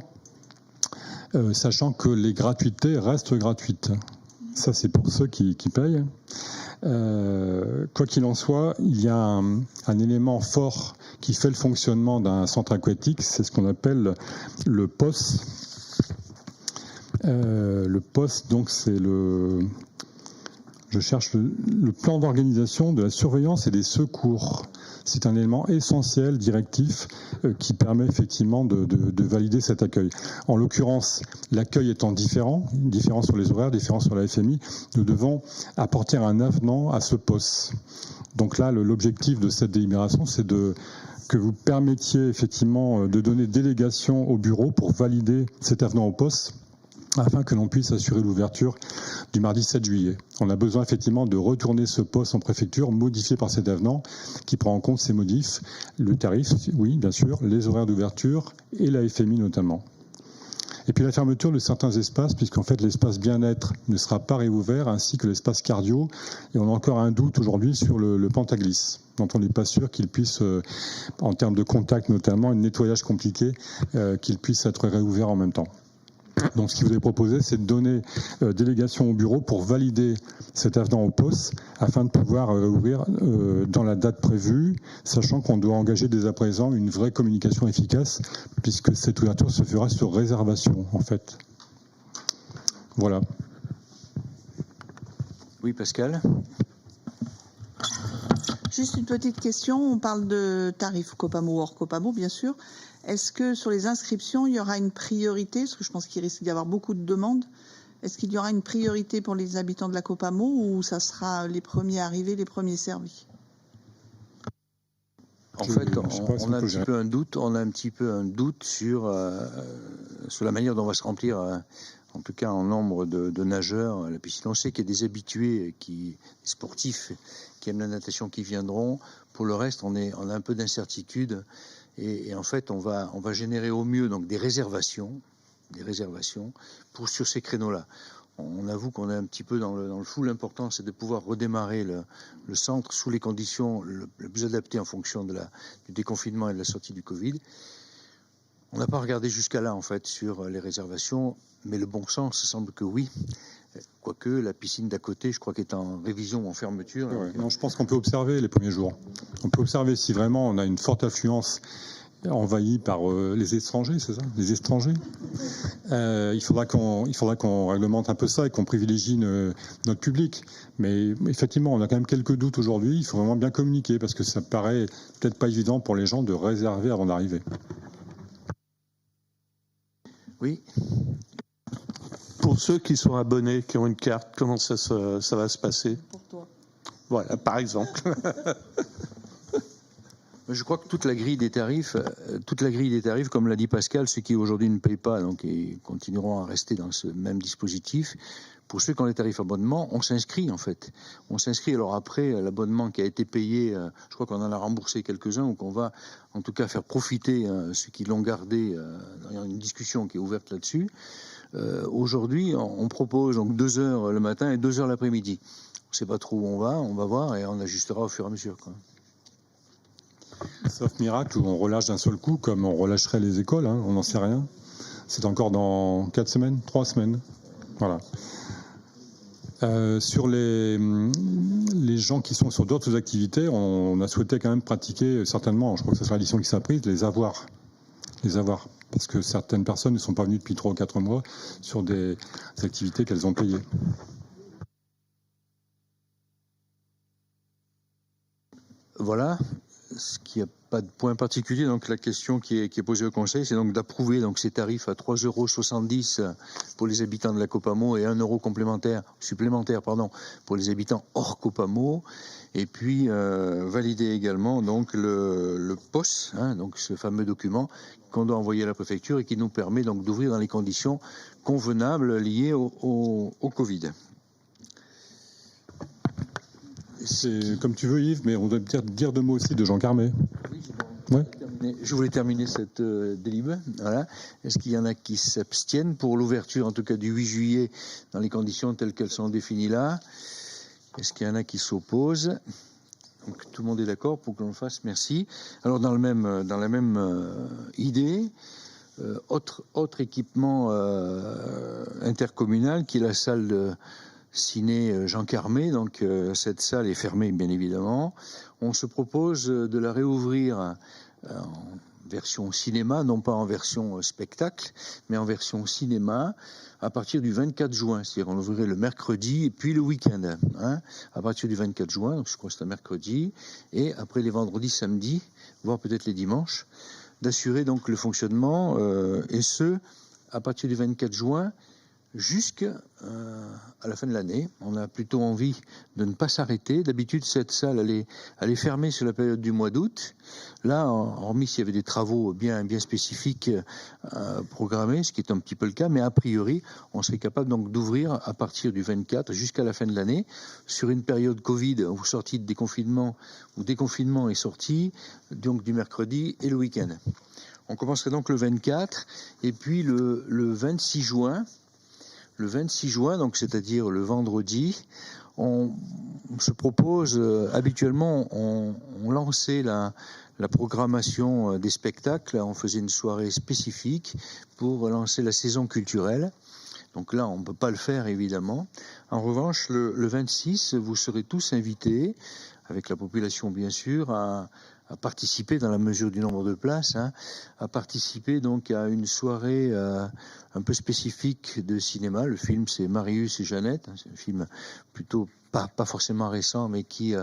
Speaker 8: sachant que les gratuités restent gratuites. Ça, c'est pour ceux qui payent. Quoi qu'il en soit, il y a un élément fort qui fait le fonctionnement d'un centre aquatique, c'est ce qu'on appelle le POS. Le POS, donc, c'est le plan d'organisation de la surveillance et des secours. C'est un élément essentiel, directif, qui permet effectivement de valider cet accueil. En l'occurrence, l'accueil étant différent sur les horaires, différent sur la FMI, nous devons apporter un avenant à ce POS. Donc là, l'objectif de cette délibération, c'est que vous permettiez effectivement de donner délégation au bureau pour valider cet avenant au POS, afin que l'on puisse assurer l'ouverture du mardi 7 juillet. On a besoin effectivement de retourner ce poste en préfecture, modifié par cet avenant, qui prend en compte ces modifs, le tarif, oui, bien sûr, les horaires d'ouverture et la FMI notamment. Et puis la fermeture de certains espaces, puisqu'en fait l'espace bien-être ne sera pas réouvert, ainsi que l'espace cardio. Et on a encore un doute aujourd'hui sur le pentaglisse, dont on n'est pas sûr qu'il puisse, en termes de contact notamment, et de nettoyage compliqué, qu'il puisse être réouvert en même temps. Donc ce qui vous est proposé, c'est de donner délégation au bureau pour valider cet avenant au POS afin de pouvoir ouvrir dans la date prévue, sachant qu'on doit engager dès à présent une vraie communication efficace, puisque cette ouverture se fera sur réservation en fait. Voilà.
Speaker 5: Oui, Pascal.
Speaker 10: Juste une petite question, on parle de tarifs Copamo hors Copamo, bien sûr. Est-ce que sur les inscriptions, il y aura une priorité, parce que je pense qu'il risque d'y avoir beaucoup de demandes, est-ce qu'il y aura une priorité pour les habitants de la Copamo ou ça sera les premiers arrivés, les premiers servis?
Speaker 5: En fait, on a un petit peu un doute sur la manière dont on va se remplir, en tout cas en nombre de nageurs à la piscine. On sait qu'il y a des habitués, des sportifs qui aiment la natation qui viendront. Pour le reste, on a un peu d'incertitude. Et en fait, on va générer au mieux donc des réservations sur ces créneaux-là. On avoue qu'on est un petit peu dans le flou. L'important, c'est de pouvoir redémarrer le centre sous les conditions le plus adaptées en fonction du déconfinement et de la sortie du Covid. On n'a pas regardé jusqu'à là, en fait, sur les réservations, mais le bon sens semble que oui. Quoique la piscine d'à côté, je crois qu'elle est en révision ou en fermeture.
Speaker 8: Ouais, non, je pense qu'on peut observer les premiers jours. On peut observer si vraiment on a une forte affluence envahie par les étrangers, c'est ça? Les étrangers. Il faudra qu'on réglemente un peu ça et qu'on privilégie notre public. Mais effectivement, on a quand même quelques doutes aujourd'hui. Il faut vraiment bien communiquer parce que ça paraît peut-être pas évident pour les gens de réserver avant d'arriver.
Speaker 5: Oui.
Speaker 11: Pour ceux qui sont abonnés, qui ont une carte, comment ça va se passer?
Speaker 10: Pour toi.
Speaker 11: Voilà, par exemple.
Speaker 5: Je crois que toute la grille des tarifs, comme l'a dit Pascal, ceux qui aujourd'hui ne payent pas, donc ils continueront à rester dans ce même dispositif. Pour ceux qui ont les tarifs abonnement, on s'inscrit en fait. On s'inscrit. Alors après, l'abonnement qui a été payé, je crois qu'on en a remboursé quelques-uns ou qu'on va en tout cas faire profiter ceux qui l'ont gardé. Il y a une discussion qui est ouverte là-dessus. Aujourd'hui, on propose donc 2 heures le matin et 2 heures l'après-midi. On ne sait pas trop où on va voir et on ajustera au fur et à mesure, quoi.
Speaker 8: Sauf miracle où on relâche d'un seul coup, comme on relâcherait les écoles, hein, on n'en sait rien. C'est encore dans 4 semaines, 3 semaines. Voilà. Sur les gens qui sont sur d'autres activités, on a souhaité quand même pratiquer certainement, je crois que ce sera l'édition qui sera prise, les avoirs. Parce que certaines personnes ne sont pas venues depuis 3 ou 4 mois sur des activités qu'elles ont payées.
Speaker 5: Voilà. Ce qui n'a pas de point particulier, donc la question qui est posée au Conseil, c'est donc d'approuver donc ces tarifs à 3,70 € pour les habitants de la Copamo et 1 € supplémentaire pour les habitants hors Copamo, et puis valider également donc le POS, donc ce fameux document qu'on doit envoyer à la préfecture et qui nous permet donc d'ouvrir dans les conditions convenables liées au Covid.
Speaker 8: C'est comme tu veux, Yves, mais on doit dire 2 mots aussi de Jean Carmet.
Speaker 5: Oui, bon, je voulais terminer cette délib. Voilà. Est-ce qu'il y en a qui s'abstiennent pour l'ouverture, en tout cas du 8 juillet, dans les conditions telles qu'elles sont définies là? Est-ce qu'il y en a qui s'opposent? Donc tout le monde est d'accord pour que l'on le fasse. Merci. Alors dans la même idée, autre équipement intercommunal qui est la salle de ciné Jean Carmet, donc cette salle est fermée bien évidemment. On se propose de la réouvrir en version cinéma, non pas en version spectacle, mais en version cinéma à partir du 24 juin. C'est-à-dire on ouvrirait le mercredi et puis le week-end. À partir du 24 juin, donc je crois que c'est un mercredi, et après les vendredis, samedis, voire peut-être les dimanches, d'assurer donc le fonctionnement, et ce, à partir du 24 juin, jusqu'à la fin de l'année. On a plutôt envie de ne pas s'arrêter. D'habitude, cette salle, elle est fermée sur la période du mois d'août. Là, hormis s'il y avait des travaux bien spécifiques programmés, ce qui est un petit peu le cas, mais a priori, on serait capable donc d'ouvrir à partir du 24 jusqu'à la fin de l'année, sur une période Covid où sortie de déconfinement, où déconfinement est sorti, donc du mercredi et le week-end. On commencerait donc le 24, et puis le 26 juin, donc c'est-à-dire le vendredi, on se propose, habituellement, on lançait la programmation des spectacles, on faisait une soirée spécifique pour lancer la saison culturelle. Donc là, on ne peut pas le faire, évidemment. En revanche, le 26, vous serez tous invités, avec la population bien sûr, à participer, dans la mesure du nombre de places, à participer donc à une soirée un peu spécifique de cinéma. Le film, c'est Marius et Jeannette. C'est un film plutôt pas forcément récent, mais qui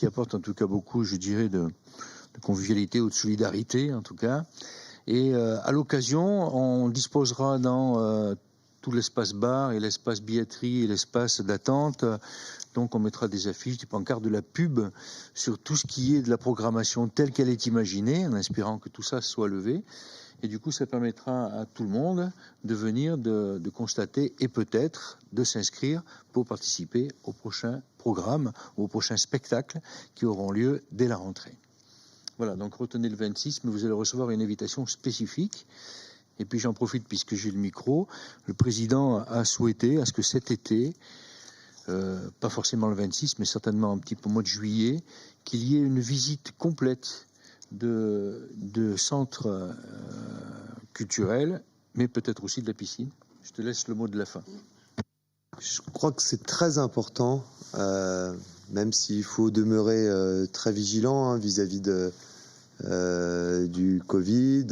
Speaker 5: apporte en tout cas beaucoup, je dirais, de convivialité ou de solidarité, en tout cas. Et à l'occasion, on disposera dans tout l'espace bar et l'espace billetterie et l'espace d'attente. Donc on mettra des affiches, des pancartes, de la pub sur tout ce qui est de la programmation telle qu'elle est imaginée, en espérant que tout ça soit levé. Et du coup, ça permettra à tout le monde de venir, de constater et peut-être de s'inscrire pour participer au prochain programme ou au prochain spectacle qui auront lieu dès la rentrée. Voilà, donc retenez le 26, mais vous allez recevoir une invitation spécifique. Et puis j'en profite puisque j'ai le micro. Le président a souhaité à ce que cet été, pas forcément le 26, mais certainement un petit peu au mois de juillet, qu'il y ait une visite complète de centres culturels, mais peut-être aussi de la piscine. Je te laisse le mot de la fin.
Speaker 1: Je crois que c'est très important, même s'il faut demeurer très vigilant vis-à-vis du Covid,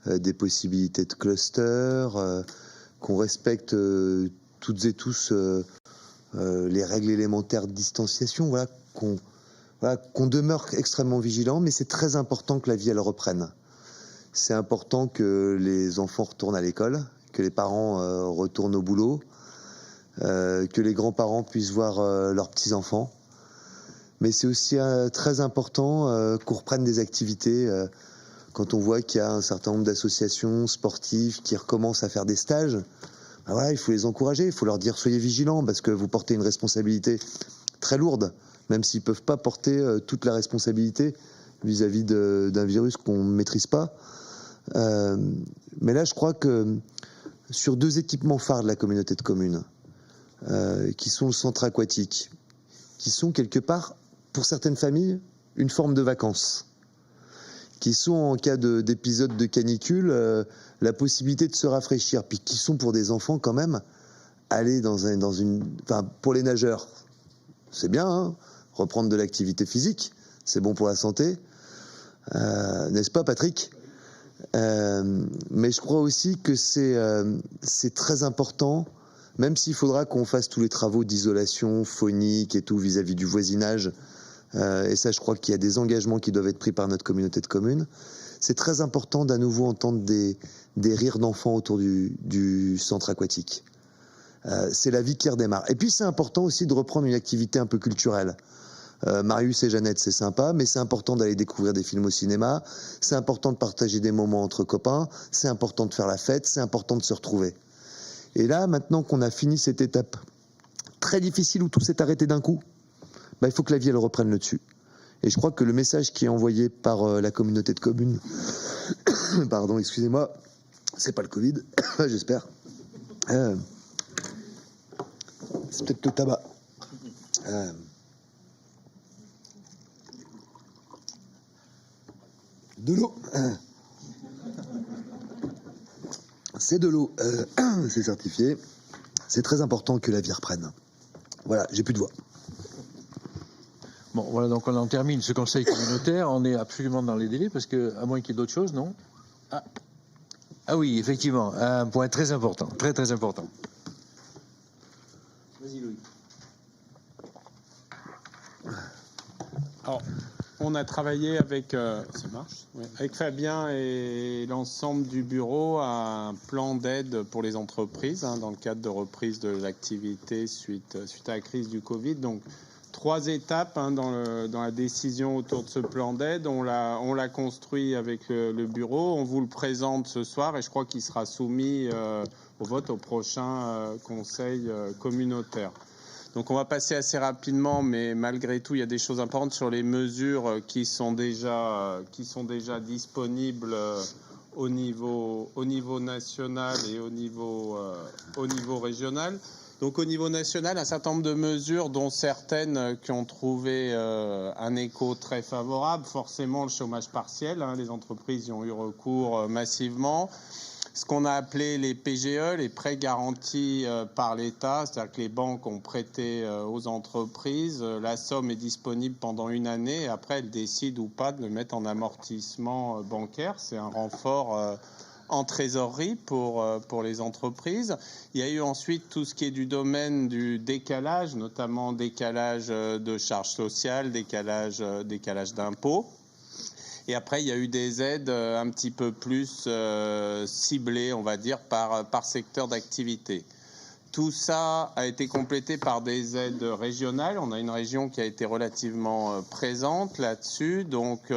Speaker 1: des possibilités de cluster, qu'on respecte toutes et tous les règles élémentaires de distanciation, qu'on demeure extrêmement vigilant, mais c'est très important que la vie elle reprenne. C'est important que les enfants retournent à l'école, que les parents retournent au boulot, que les grands-parents puissent voir leurs petits-enfants. mais c'est aussi très important qu'on reprenne des activités. Quand on voit qu'il y a un certain nombre d'associations sportives qui recommencent à faire des stages, ben voilà, il faut les encourager, il faut leur dire soyez vigilants parce que vous portez une responsabilité très lourde, même s'ils ne peuvent pas porter toute la responsabilité vis-à-vis d'un virus qu'on ne maîtrise pas. Mais là, je crois que sur 2 équipements phares de la communauté de communes, qui sont le centre aquatique, qui sont quelque part, pour certaines familles, une forme de vacances, qui sont en cas d'épisode de canicule, la possibilité de se rafraîchir, puis qui sont pour des enfants quand même, aller enfin, pour les nageurs, c'est bien, hein, reprendre de l'activité physique, c'est bon pour la santé, n'est-ce pas Patrick ? Mais je crois aussi que c'est très important, même s'il faudra qu'on fasse tous les travaux d'isolation phonique et tout vis-à-vis du voisinage, et ça je crois qu'il y a des engagements qui doivent être pris par notre communauté de communes, c'est très important d'à nouveau entendre des rires d'enfants autour du centre aquatique. C'est la vie qui redémarre. Et puis c'est important aussi de reprendre une activité un peu culturelle. Marius et Jeannette, c'est sympa, mais c'est important d'aller découvrir des films au cinéma, c'est important de partager des moments entre copains, c'est important de faire la fête, c'est important de se retrouver. Et là, maintenant qu'on a fini cette étape très difficile où tout s'est arrêté d'un coup, il faut que la vie, elle reprenne le dessus. Et je crois que le message qui est envoyé par la communauté de communes, pardon, excusez-moi, c'est pas le Covid, j'espère, c'est peut-être le tabac. De l'eau. C'est de l'eau. C'est certifié. C'est très important que la vie reprenne. Voilà, j'ai plus de voix.
Speaker 5: Bon, voilà, donc on en termine ce conseil communautaire. On est absolument dans les délais, parce que, à moins qu'il y ait d'autres choses, non ? Ah oui, effectivement, un point très important, très très important. Vas-y, Louis.
Speaker 12: Alors, on a travaillé avec, ça marche, ouais, avec Fabien et l'ensemble du bureau à un plan d'aide pour les entreprises dans le cadre de reprise de l'activité suite à la crise du Covid. Donc, 3 étapes dans la décision autour de ce plan d'aide. On l'a construit avec le bureau. On vous le présente ce soir et je crois qu'il sera soumis au vote au prochain conseil communautaire. Donc on va passer assez rapidement, mais malgré tout, il y a des choses importantes sur les mesures qui sont déjà disponibles au niveau national et au niveau régional. Donc au niveau national, un certain nombre de mesures, dont certaines qui ont trouvé un écho très favorable. Forcément, le chômage partiel, les entreprises y ont eu recours massivement. Ce qu'on a appelé les PGE, les prêts garantis par l'État, c'est-à-dire que les banques ont prêté aux entreprises. La somme est disponible pendant 1 année et après, elles décident ou pas de le mettre en amortissement bancaire. C'est un renfort en trésorerie pour les entreprises. Il y a eu ensuite tout ce qui est du domaine du décalage, notamment décalage de charges sociales, décalage d'impôts. Et après, il y a eu des aides un petit peu plus ciblées, on va dire, par secteur d'activité. Tout ça a été complété par des aides régionales. On a une région qui a été relativement présente là-dessus. Donc,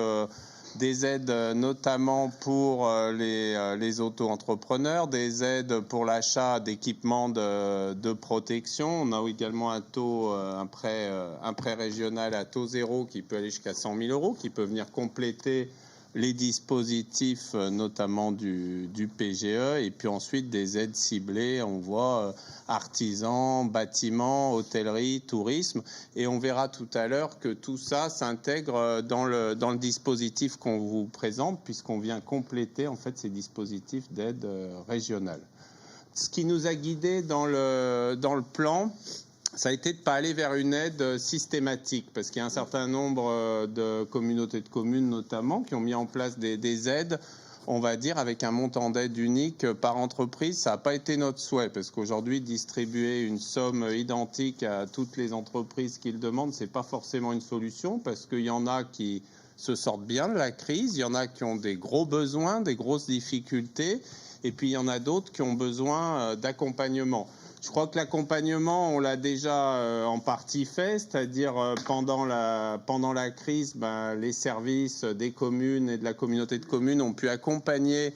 Speaker 12: des aides notamment pour les auto-entrepreneurs, des aides pour l'achat d'équipements de protection. On a également un prêt régional à taux zéro qui peut aller jusqu'à 100 000 €, qui peut venir compléter les dispositifs notamment du PGE, et puis ensuite des aides ciblées, on voit artisans, bâtiments, hôtellerie, tourisme, et on verra tout à l'heure que tout ça s'intègre dans le dispositif qu'on vous présente, puisqu'on vient compléter en fait ces dispositifs d'aide régionale. Ce qui nous a guidés dans le plan, ça a été de ne pas aller vers une aide systématique, parce qu'il y a un certain nombre de communautés de communes notamment qui ont mis en place des aides, on va dire, avec un montant d'aide unique par entreprise. Ça n'a pas été notre souhait, parce qu'aujourd'hui, distribuer une somme identique à toutes les entreprises qui le demandent, ce n'est pas forcément une solution, parce qu'il y en a qui se sortent bien de la crise, il y en a qui ont des gros besoins, des grosses difficultés, et puis il y en a d'autres qui ont besoin d'accompagnement. Je crois que l'accompagnement, on l'a déjà en partie fait, c'est-à-dire pendant la crise, les services des communes et de la communauté de communes ont pu accompagner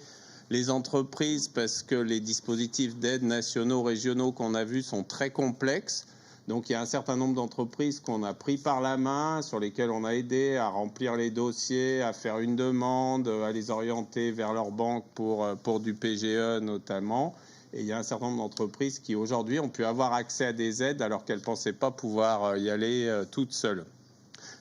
Speaker 12: les entreprises parce que les dispositifs d'aide nationaux, régionaux qu'on a vus sont très complexes. Donc il y a un certain nombre d'entreprises qu'on a pris par la main, sur lesquelles on a aidé à remplir les dossiers, à faire une demande, à les orienter vers leur banque pour du PGE notamment. Et il y a un certain nombre d'entreprises qui aujourd'hui ont pu avoir accès à des aides alors qu'elles ne pensaient pas pouvoir y aller toutes seules.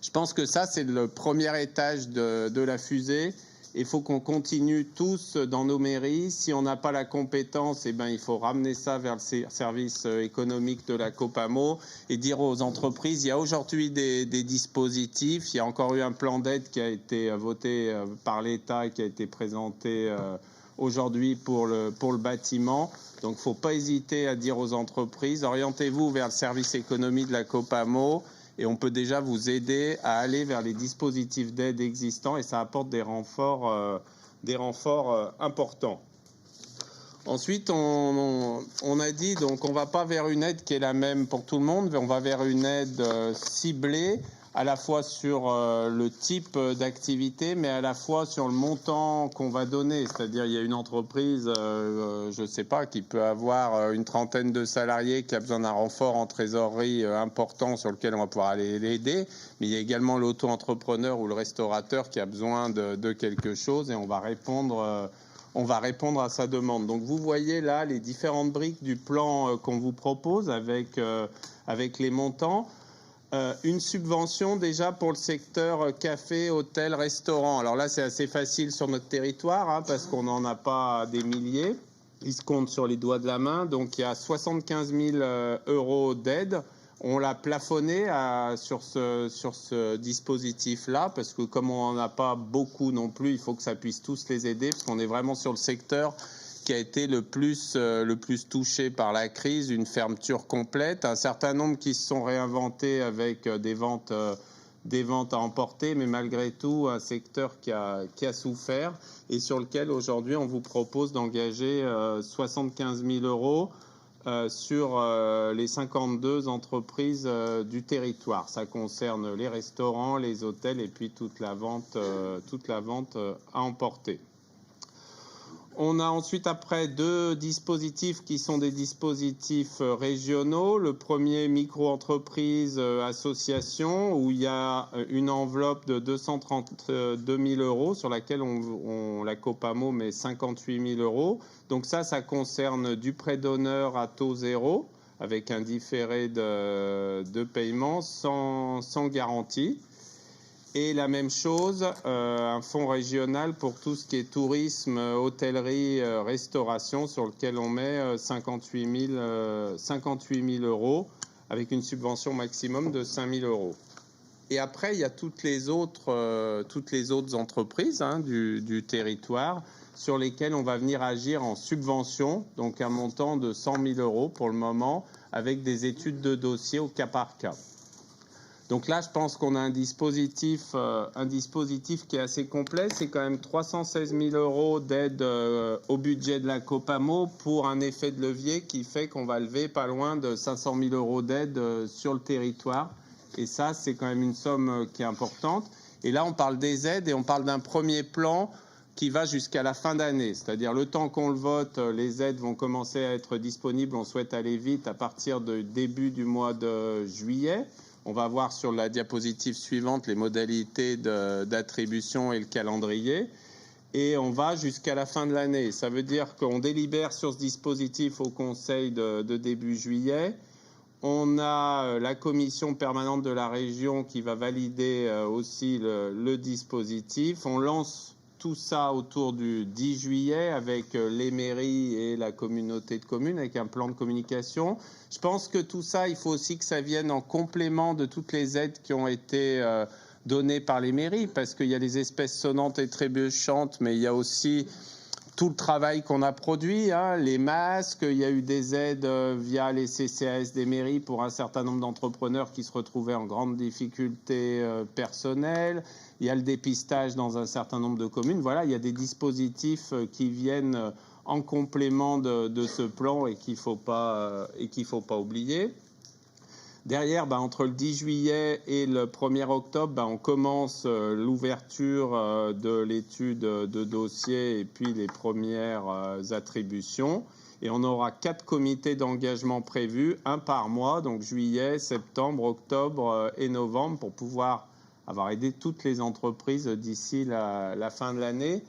Speaker 12: Je pense que ça, c'est le premier étage de la fusée. Il faut qu'on continue tous dans nos mairies. Si on n'a pas la compétence, il faut ramener ça vers le service économique de la Copamo et dire aux entreprises, il y a aujourd'hui des dispositifs. Il y a encore eu un plan d'aide qui a été voté par l'État et qui a été présenté aujourd'hui pour le bâtiment. Donc, il ne faut pas hésiter à dire aux entreprises, orientez-vous vers le service économique de la Copamo. Et on peut déjà vous aider à aller vers les dispositifs d'aide existants et ça apporte des renforts importants. Ensuite, on a dit donc on va pas vers une aide qui est la même pour tout le monde, mais on va vers une aide ciblée à la fois sur le type d'activité, mais à la fois sur le montant qu'on va donner. C'est-à-dire, il y a une entreprise, je ne sais pas, qui peut avoir une trentaine de salariés, qui a besoin d'un renfort en trésorerie important sur lequel on va pouvoir aller l'aider. Mais il y a également l'auto-entrepreneur ou le restaurateur qui a besoin de quelque chose et on va répondre à sa demande. Donc, vous voyez là les différentes briques du plan qu'on vous propose avec les montants. Une subvention déjà pour le secteur café, hôtel, restaurant. Alors là, c'est assez facile sur notre territoire parce qu'on n'en a pas des milliers. Ils se comptent sur les doigts de la main. Donc, il y a 75 000 € d'aide. On l'a plafonné sur ce dispositif-là parce que comme on n'en a pas beaucoup non plus, il faut que ça puisse tous les aider parce qu'on est vraiment sur le secteur qui a été le plus touché par la crise, une fermeture complète, un certain nombre qui se sont réinventés avec des ventes à emporter, mais malgré tout un secteur qui a souffert et sur lequel aujourd'hui on vous propose d'engager 75 000 € sur les 52 entreprises du territoire. Ça concerne les restaurants, les hôtels et puis toute la vente à emporter. On a ensuite après deux dispositifs qui sont des dispositifs régionaux. Le premier, micro-entreprise, association, où il y a une enveloppe de 232 000 € sur laquelle la Copamo met 58 000 €. Donc ça concerne du prêt d'honneur à taux zéro avec un différé de paiement sans garantie. Et la même chose, un fonds régional pour tout ce qui est tourisme, hôtellerie, restauration, sur lequel on met 58 000 € avec une subvention maximum de 5 000 €. Et après, il y a toutes les autres entreprises du territoire sur lesquelles on va venir agir en subvention, donc un montant de 100 000 € pour le moment, avec des études de dossier au cas par cas. Donc là, je pense qu'on a un dispositif qui est assez complet. C'est quand même 316 000 € d'aide au budget de la Copamo pour un effet de levier qui fait qu'on va lever pas loin de 500 000 € d'aide sur le territoire. Et ça, c'est quand même une somme qui est importante. Et là, on parle des aides et on parle d'un premier plan qui va jusqu'à la fin d'année. C'est-à-dire le temps qu'on le vote, les aides vont commencer à être disponibles. On souhaite aller vite à partir du début du mois de juillet. On va voir sur la diapositive suivante les modalités d'attribution et le calendrier. Et on va jusqu'à la fin de l'année. Ça veut dire qu'on délibère sur ce dispositif au Conseil de début juillet. On a la commission permanente de la région qui va valider aussi le dispositif. On lance tout ça autour du 10 juillet avec les mairies et la communauté de communes, avec un plan de communication. Je pense que tout ça, il faut aussi que ça vienne en complément de toutes les aides qui ont été données par les mairies, parce qu'il y a les espèces sonnantes et trébuchantes, mais il y a aussi tout le travail qu'on a produit, les masques, il y a eu des aides via les CCAS des mairies pour un certain nombre d'entrepreneurs qui se retrouvaient en grande difficulté personnelle. Il y a le dépistage dans un certain nombre de communes. Voilà, il y a des dispositifs qui viennent en complément de ce plan et qu'il ne faut pas oublier. Derrière, entre le 10 juillet et le 1er octobre, on commence l'ouverture de l'étude de dossier et puis les premières attributions. Et on aura 4 comités d'engagement prévus, un par mois, donc juillet, septembre, octobre et novembre, pour pouvoir avoir aidé toutes les entreprises d'ici la fin de l'année.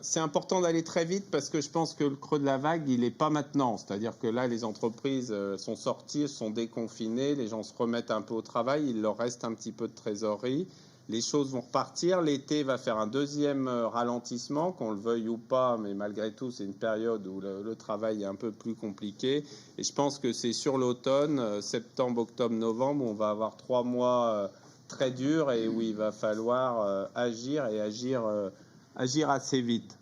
Speaker 12: C'est important d'aller très vite parce que je pense que le creux de la vague, il n'est pas maintenant. C'est-à-dire que là, les entreprises sont sorties, sont déconfinées, les gens se remettent un peu au travail, il leur reste un petit peu de trésorerie. Les choses vont repartir. L'été va faire un deuxième ralentissement, qu'on le veuille ou pas, mais malgré tout, c'est une période où le travail est un peu plus compliqué. Et je pense que c'est sur l'automne, septembre, octobre, novembre, où on va avoir 3 mois très durs et où il va falloir agir et agir assez vite.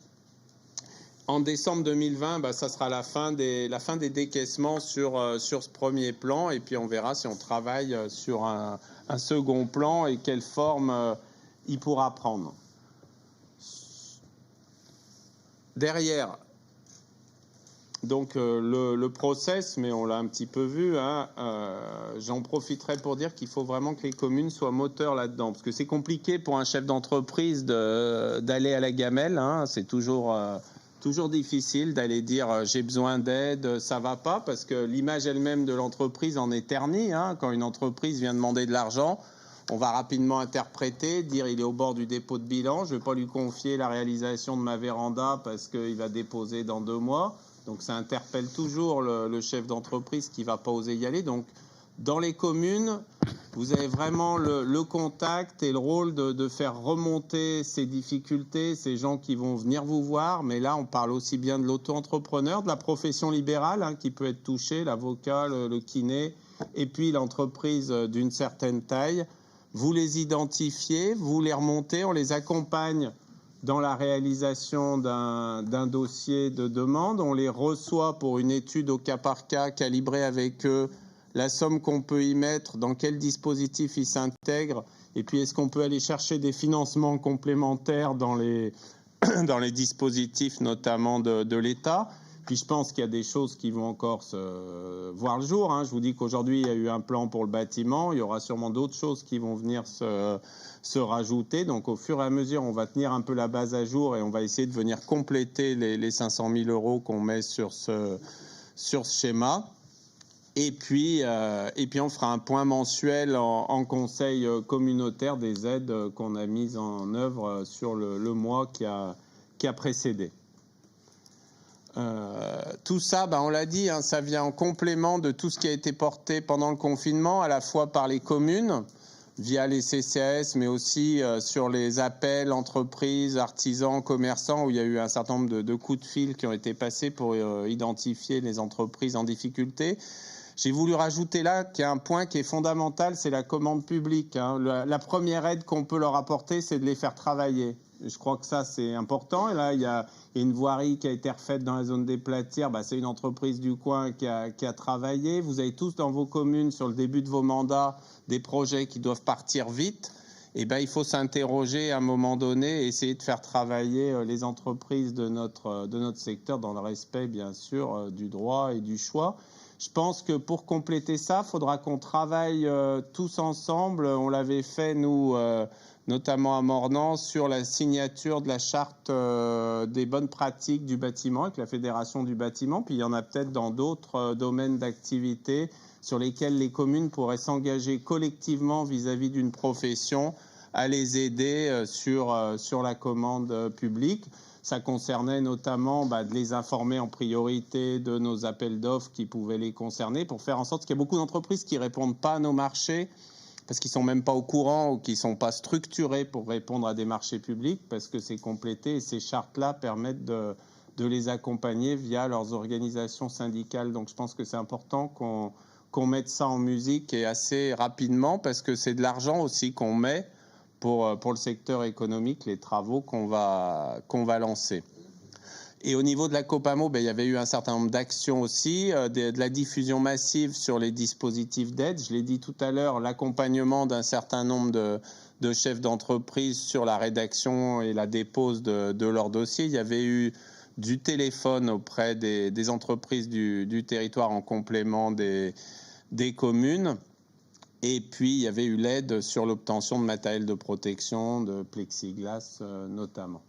Speaker 12: En décembre 2020, ça sera la fin des décaissements sur ce premier plan, et puis on verra si on travaille sur un second plan et quelle forme il pourra prendre. Derrière, donc le process, mais on l'a un petit peu vu, j'en profiterai pour dire qu'il faut vraiment que les communes soient moteurs là-dedans, parce que c'est compliqué pour un chef d'entreprise d'aller à la gamelle, c'est toujours difficile d'aller dire j'ai besoin d'aide, ça va pas, parce que l'image elle-même de l'entreprise en est ternie. Quand une entreprise vient demander de l'argent, on va rapidement interpréter, dire il est au bord du dépôt de bilan, je ne vais pas lui confier la réalisation de ma véranda parce qu'il va déposer dans 2 mois. Donc ça interpelle toujours le chef d'entreprise qui ne va pas oser y aller. Donc dans les communes, vous avez vraiment le contact et le rôle de faire remonter ces difficultés, ces gens qui vont venir vous voir. Mais là, on parle aussi bien de l'auto-entrepreneur, de la profession libérale qui peut être touchée, l'avocat, le kiné, et puis l'entreprise d'une certaine taille. Vous les identifiez, vous les remontez, on les accompagne dans la réalisation d'un dossier de demande. On les reçoit pour une étude au cas par cas, calibrée avec eux, la somme qu'on peut y mettre, dans quel dispositif ils s'intègrent, et puis est-ce qu'on peut aller chercher des financements complémentaires dans les dispositifs notamment de l'État. Puis je pense qu'il y a des choses qui vont encore voir le jour. Je vous dis qu'aujourd'hui, il y a eu un plan pour le bâtiment. Il y aura sûrement d'autres choses qui vont venir se rajouter. Donc au fur et à mesure, on va tenir un peu la base à jour et on va essayer de venir compléter les 500 000 € qu'on met sur ce schéma. Et puis on fera un point mensuel en conseil communautaire des aides qu'on a mises en œuvre sur le mois qui a précédé. Tout ça, on l'a dit, ça vient en complément de tout ce qui a été porté pendant le confinement, à la fois par les communes, via les CCAS, mais aussi sur les appels entreprises, artisans, commerçants, où il y a eu un certain nombre de coups de fil qui ont été passés pour identifier les entreprises en difficulté. J'ai voulu rajouter là qu'il y a un point qui est fondamental, c'est la commande publique. La première aide qu'on peut leur apporter, c'est de les faire travailler. Je crois que ça, c'est important. Et là, il y a une voirie qui a été refaite dans la zone des Platières. C'est une entreprise du coin qui a travaillé. Vous avez tous dans vos communes, sur le début de vos mandats, des projets qui doivent partir vite. Il faut s'interroger à un moment donné et essayer de faire travailler les entreprises de notre secteur dans le respect, bien sûr, du droit et du choix. Je pense que pour compléter ça, il faudra qu'on travaille tous ensemble. On l'avait fait, nous, notamment à Mornan, sur la signature de la charte des bonnes pratiques du bâtiment avec la Fédération du bâtiment. Puis il y en a peut-être dans d'autres domaines d'activité sur lesquels les communes pourraient s'engager collectivement vis-à-vis d'une profession à les aider sur la commande publique. Ça concernait notamment de les informer en priorité de nos appels d'offres qui pouvaient les concerner, pour faire en sorte qu'il y a beaucoup d'entreprises qui ne répondent pas à nos marchés parce qu'ils ne sont même pas au courant ou qui ne sont pas structurés pour répondre à des marchés publics, parce que c'est complété et ces chartes-là permettent de les accompagner via leurs organisations syndicales. Donc je pense que c'est important qu'on mette ça en musique et assez rapidement, parce que c'est de l'argent aussi qu'on met pour le secteur économique, les travaux qu'on va lancer. Et au niveau de la Copamo, il y avait eu un certain nombre d'actions aussi, de la diffusion massive sur les dispositifs d'aide. Je l'ai dit tout à l'heure, l'accompagnement d'un certain nombre de chefs d'entreprise sur la rédaction et la dépose de leurs dossiers. Il y avait eu du téléphone auprès des entreprises du territoire en complément des communes. Et puis, il y avait eu l'aide sur l'obtention de matériel de protection, de plexiglas notamment.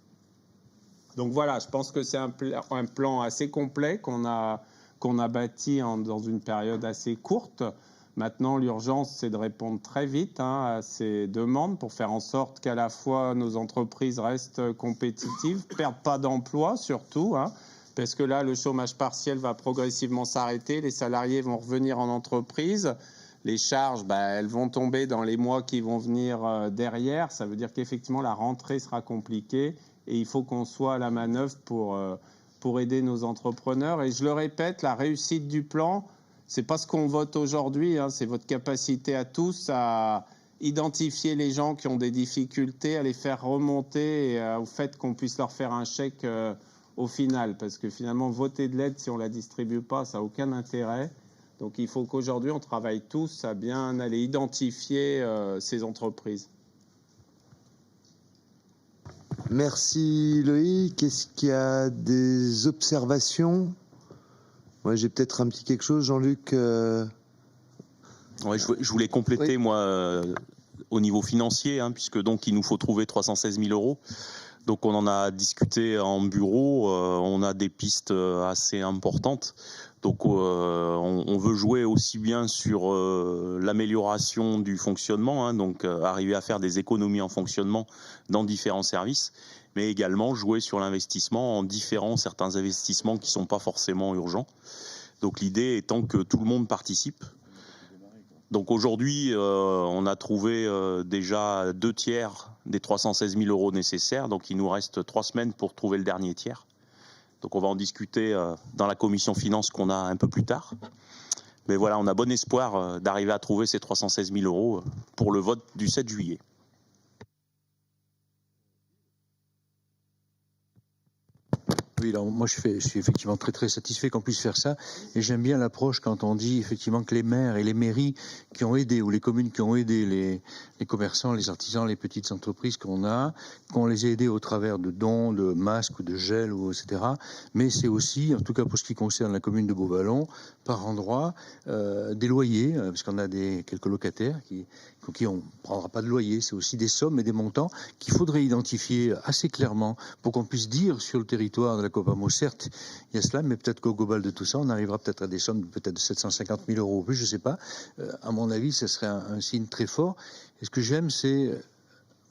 Speaker 12: Donc voilà, je pense que c'est un plan assez complet qu'on a bâti dans une période assez courte. Maintenant, l'urgence, c'est de répondre très vite à ces demandes pour faire en sorte qu'à la fois nos entreprises restent compétitives, ne perdent pas d'emploi surtout, parce que là, le chômage partiel va progressivement s'arrêter, les salariés vont revenir en entreprise. Les charges, elles vont tomber dans les mois qui vont venir derrière. Ça veut dire qu'effectivement, la rentrée sera compliquée et il faut qu'on soit à la manœuvre pour aider nos entrepreneurs. Et je le répète, la réussite du plan, ce n'est pas ce qu'on vote aujourd'hui, c'est votre capacité à tous à identifier les gens qui ont des difficultés, à les faire remonter et au fait qu'on puisse leur faire un chèque au final. Parce que finalement, voter de l'aide, si on ne la distribue pas, ça n'a aucun intérêt. Donc il faut qu'aujourd'hui, on travaille tous à bien aller identifier ces entreprises.
Speaker 1: Merci Loïc. Est-ce qu'il y a des observations? Moi, j'ai peut-être un petit quelque chose, Jean-Luc.
Speaker 3: Ouais, je voulais compléter,
Speaker 1: oui.
Speaker 3: Moi, au niveau financier, puisque donc il nous faut trouver 316 000 euros. Donc on en a discuté en bureau, on a des pistes assez importantes. Donc on veut jouer aussi bien sur l'amélioration du fonctionnement, donc arriver à faire des économies en fonctionnement dans différents services, mais également jouer sur l'investissement en différant certains investissements qui ne sont pas forcément urgents. Donc l'idée étant que tout le monde participe. Donc aujourd'hui, on a trouvé déjà 2/3 des 316 000 euros nécessaires. Donc il nous reste 3 semaines pour trouver le dernier tiers. Donc on va en discuter dans la commission finances qu'on a un peu plus tard. Mais voilà, on a bon espoir d'arriver à trouver ces 316 000 euros pour le vote du 7 juillet.
Speaker 5: Oui, alors moi je suis effectivement très satisfait qu'on puisse faire ça, et j'aime bien l'approche quand on dit effectivement que les maires et les mairies qui ont aidé, ou les communes qui ont aidé les commerçants, les artisans, les petites entreprises qu'on les a aidés au travers de dons, de masques ou de gel, etc. Mais c'est aussi, en tout cas pour ce qui concerne la commune de Beauvallon, par endroit, des loyers, parce qu'on a quelques locataires qui on ne prendra pas de loyer. C'est aussi des sommes et des montants qu'il faudrait identifier assez clairement pour qu'on puisse dire sur le territoire de la Copamo, certes, il y a cela, mais peut-être qu'au global de tout ça, on arrivera peut-être à des sommes peut-être de 750 000 euros ou plus, je ne sais pas. À mon avis, ce serait un signe très fort. Et ce que j'aime, c'est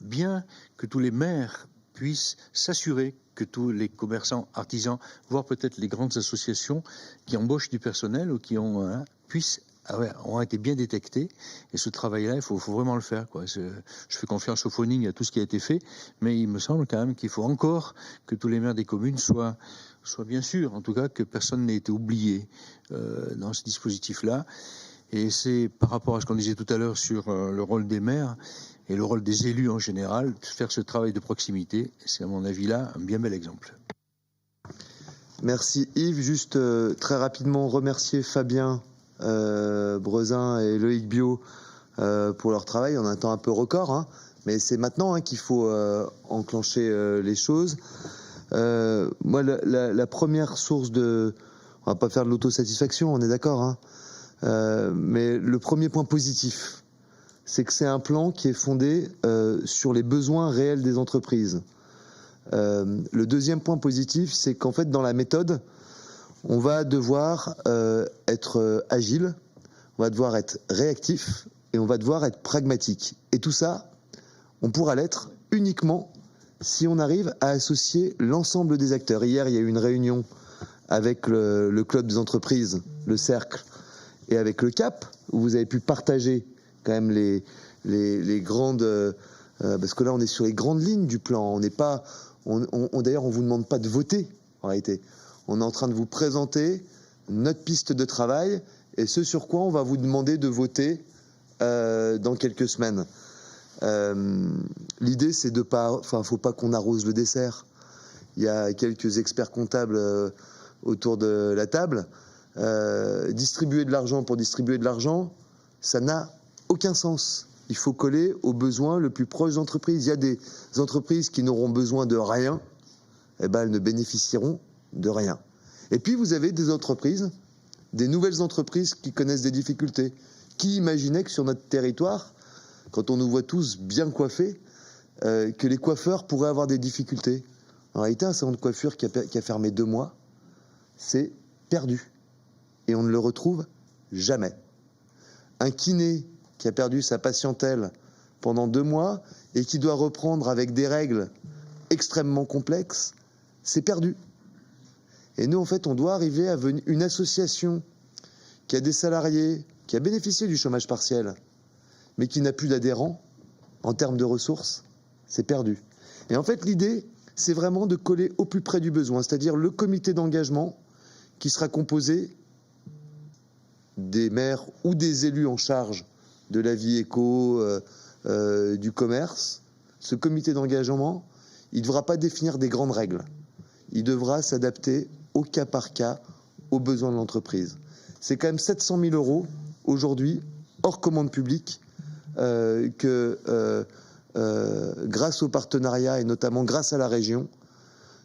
Speaker 5: bien que tous les maires puissent s'assurer que tous les commerçants, artisans, voire peut-être les grandes associations qui embauchent du personnel ou qui ont ont été bien détectés. Et ce travail-là, il faut vraiment le faire, quoi. Je fais confiance au phoning, à tout ce qui a été fait, mais il me semble quand même qu'il faut encore que tous les maires des communes soient bien sûrs, en tout cas, que personne n'ait été oublié dans ce dispositif-là. Et c'est par rapport à ce qu'on disait tout à l'heure sur le rôle des maires et le rôle des élus en général, faire ce travail de proximité. C'est à mon avis là un bien bel exemple.
Speaker 1: Merci Yves. Juste très rapidement remercier Fabien Brezin et Loïc Biot pour leur travail. On a un temps un peu record, mais c'est maintenant qu'il faut enclencher les choses. Moi, la première source de... On va pas faire de l'autosatisfaction, on est d'accord, mais le premier point positif, c'est que c'est un plan qui est fondé sur les besoins réels des entreprises. Le deuxième point positif, c'est qu'en fait, dans la méthode, on va devoir être agile, on va devoir être réactif et on va devoir être pragmatique. Et tout ça, on pourra l'être uniquement si on arrive à associer l'ensemble des acteurs. Hier, il y a eu une réunion avec le club des entreprises, le Cercle, et avec le CAP, où vous avez pu partager quand même les grandes... parce que là, on est sur les grandes lignes du plan. On n'est pas... D'ailleurs, on ne vous demande pas de voter, en réalité. On est en train de vous présenter notre piste de travail et ce sur quoi on va vous demander de voter dans quelques semaines. L'idée, c'est de pas... Enfin, faut pas qu'on arrose le dessert. Il y a quelques experts comptables autour de la table. Distribuer de l'argent pour distribuer de l'argent, ça n'a aucun sens. Il faut coller aux besoins le plus proche des entreprises. Il y a des entreprises qui n'auront besoin de rien, elles ne bénéficieront de rien. Et puis vous avez des entreprises, des nouvelles entreprises qui connaissent des difficultés. Qui imaginait que sur notre territoire, quand on nous voit tous bien coiffés, que les coiffeurs pourraient avoir des difficultés? En réalité, un salon de coiffure qui a fermé 2 mois, c'est perdu. Et on ne le retrouve jamais. Un kiné qui a perdu sa patientèle pendant 2 mois et qui doit reprendre avec des règles extrêmement complexes, c'est perdu. Et nous, en fait, on doit arriver à une association qui a des salariés, qui a bénéficié du chômage partiel, mais qui n'a plus d'adhérents en termes de ressources, c'est perdu. Et en fait, l'idée, c'est vraiment de coller au plus près du besoin, c'est-à-dire le comité d'engagement qui sera composé des maires ou des élus en charge de la vie éco, du commerce. Ce comité d'engagement, il ne devra pas définir des grandes règles. Il devra s'adapter au cas par cas aux besoins de l'entreprise. C'est quand même 700 000 € aujourd'hui, hors commande publique, grâce au partenariat et notamment grâce à la région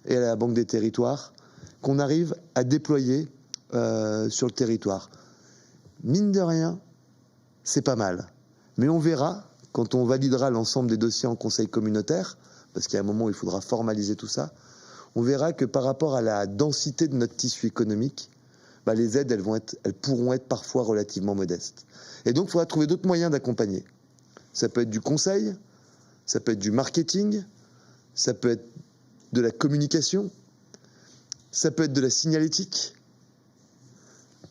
Speaker 1: et à la Banque des Territoires, qu'on arrive à déployer sur le territoire. Mine de rien, c'est pas mal. Mais on verra, quand on validera l'ensemble des dossiers en conseil communautaire, parce qu'il y a un moment où il faudra formaliser tout ça, on verra que par rapport à la densité de notre tissu économique, les aides, elles pourront être parfois relativement modestes. Et donc, il faudra trouver d'autres moyens d'accompagner. Ça peut être du conseil, ça peut être du marketing, ça peut être de la communication, ça peut être de la signalétique,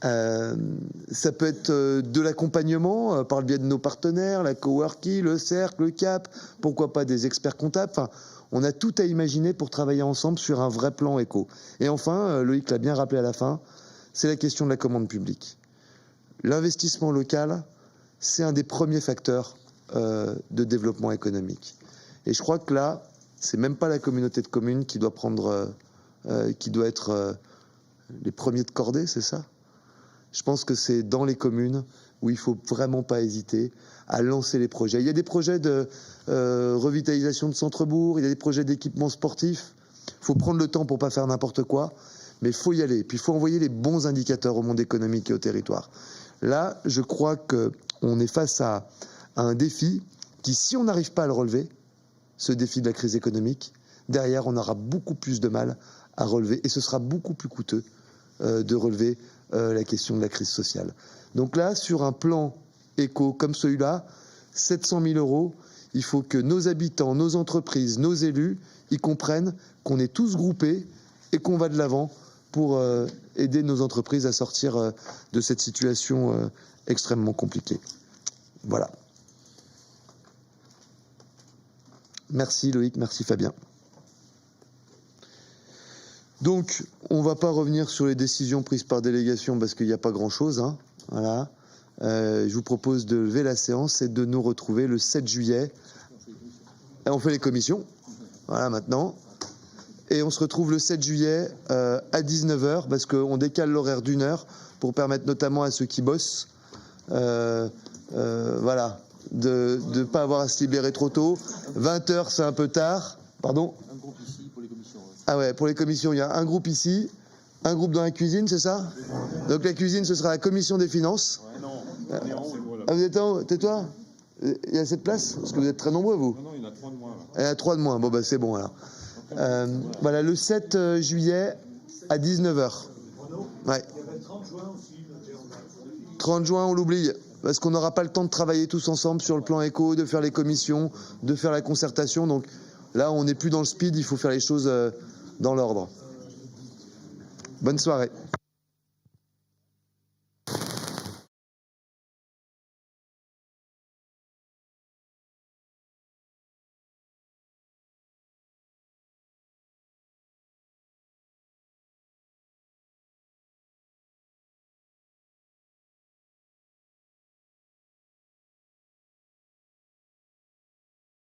Speaker 1: ça peut être de l'accompagnement par le biais de nos partenaires, la Coworky, le Cercle, le CAP, pourquoi pas des experts comptables. Enfin, on a tout à imaginer pour travailler ensemble sur un vrai plan éco. Et enfin, Loïc l'a bien rappelé à la fin, c'est la question de la commande publique. L'investissement local, c'est un des premiers facteurs de développement économique. Et je crois que là, c'est même pas la communauté de communes qui doit être les premiers de cordée, c'est ça? Je pense que c'est dans les communes où il faut vraiment pas hésiter à lancer les projets. Il y a des projets de revitalisation de centre-bourg, il y a des projets d'équipement sportif. Il faut prendre le temps pour pas faire n'importe quoi, mais il faut y aller. Puis il faut envoyer les bons indicateurs au monde économique et au territoire. Là, je crois qu'on est face à un défi qui, si on n'arrive pas à le relever, ce défi de la crise économique, derrière, on aura beaucoup plus de mal à relever et ce sera beaucoup plus coûteux de relever la question de la crise sociale. Donc là, sur un plan éco comme celui-là, 700 000 €, il faut que nos habitants, nos entreprises, nos élus, ils comprennent qu'on est tous groupés et qu'on va de l'avant pour aider nos entreprises à sortir de cette situation extrêmement compliquée. Voilà. Merci Loïc, merci Fabien. Donc, on ne va pas revenir sur les décisions prises par délégation parce qu'il n'y a pas grand-chose. Hein. Voilà. Je vous propose de lever la séance et de nous retrouver le 7 juillet. Et on fait les commissions. Voilà, maintenant. Et on se retrouve le 7 juillet à 19h parce qu'on décale l'horaire d'1 heure pour permettre notamment à ceux qui bossent voilà, de ne pas avoir à se libérer trop tôt. 20h, c'est un peu tard. Pardon ?
Speaker 13: Un groupe ici pour les commissions. Ouais.
Speaker 1: Ah ouais, pour les commissions, il y a un groupe ici, un groupe dans la cuisine, c'est ça ? Donc la cuisine, ce sera la commission des finances.
Speaker 13: Ouais, non, on est en haut.
Speaker 1: Ah, vous êtes en haut ? Tais-toi ? Il y a cette place ? Parce que vous êtes très nombreux, vous.
Speaker 13: Non, il y en a 3 de moins. Là.
Speaker 1: Il y en a 3 de moins. Bon, bah c'est bon, alors. Voilà, le 7 juillet à 19h. Ouais. 30 juin, on l'oublie. Parce qu'on n'aura pas le temps de travailler tous ensemble sur le plan éco, de faire les commissions, de faire la concertation. Donc là, on n'est plus dans le speed, il faut faire les choses dans l'ordre. Bonne soirée.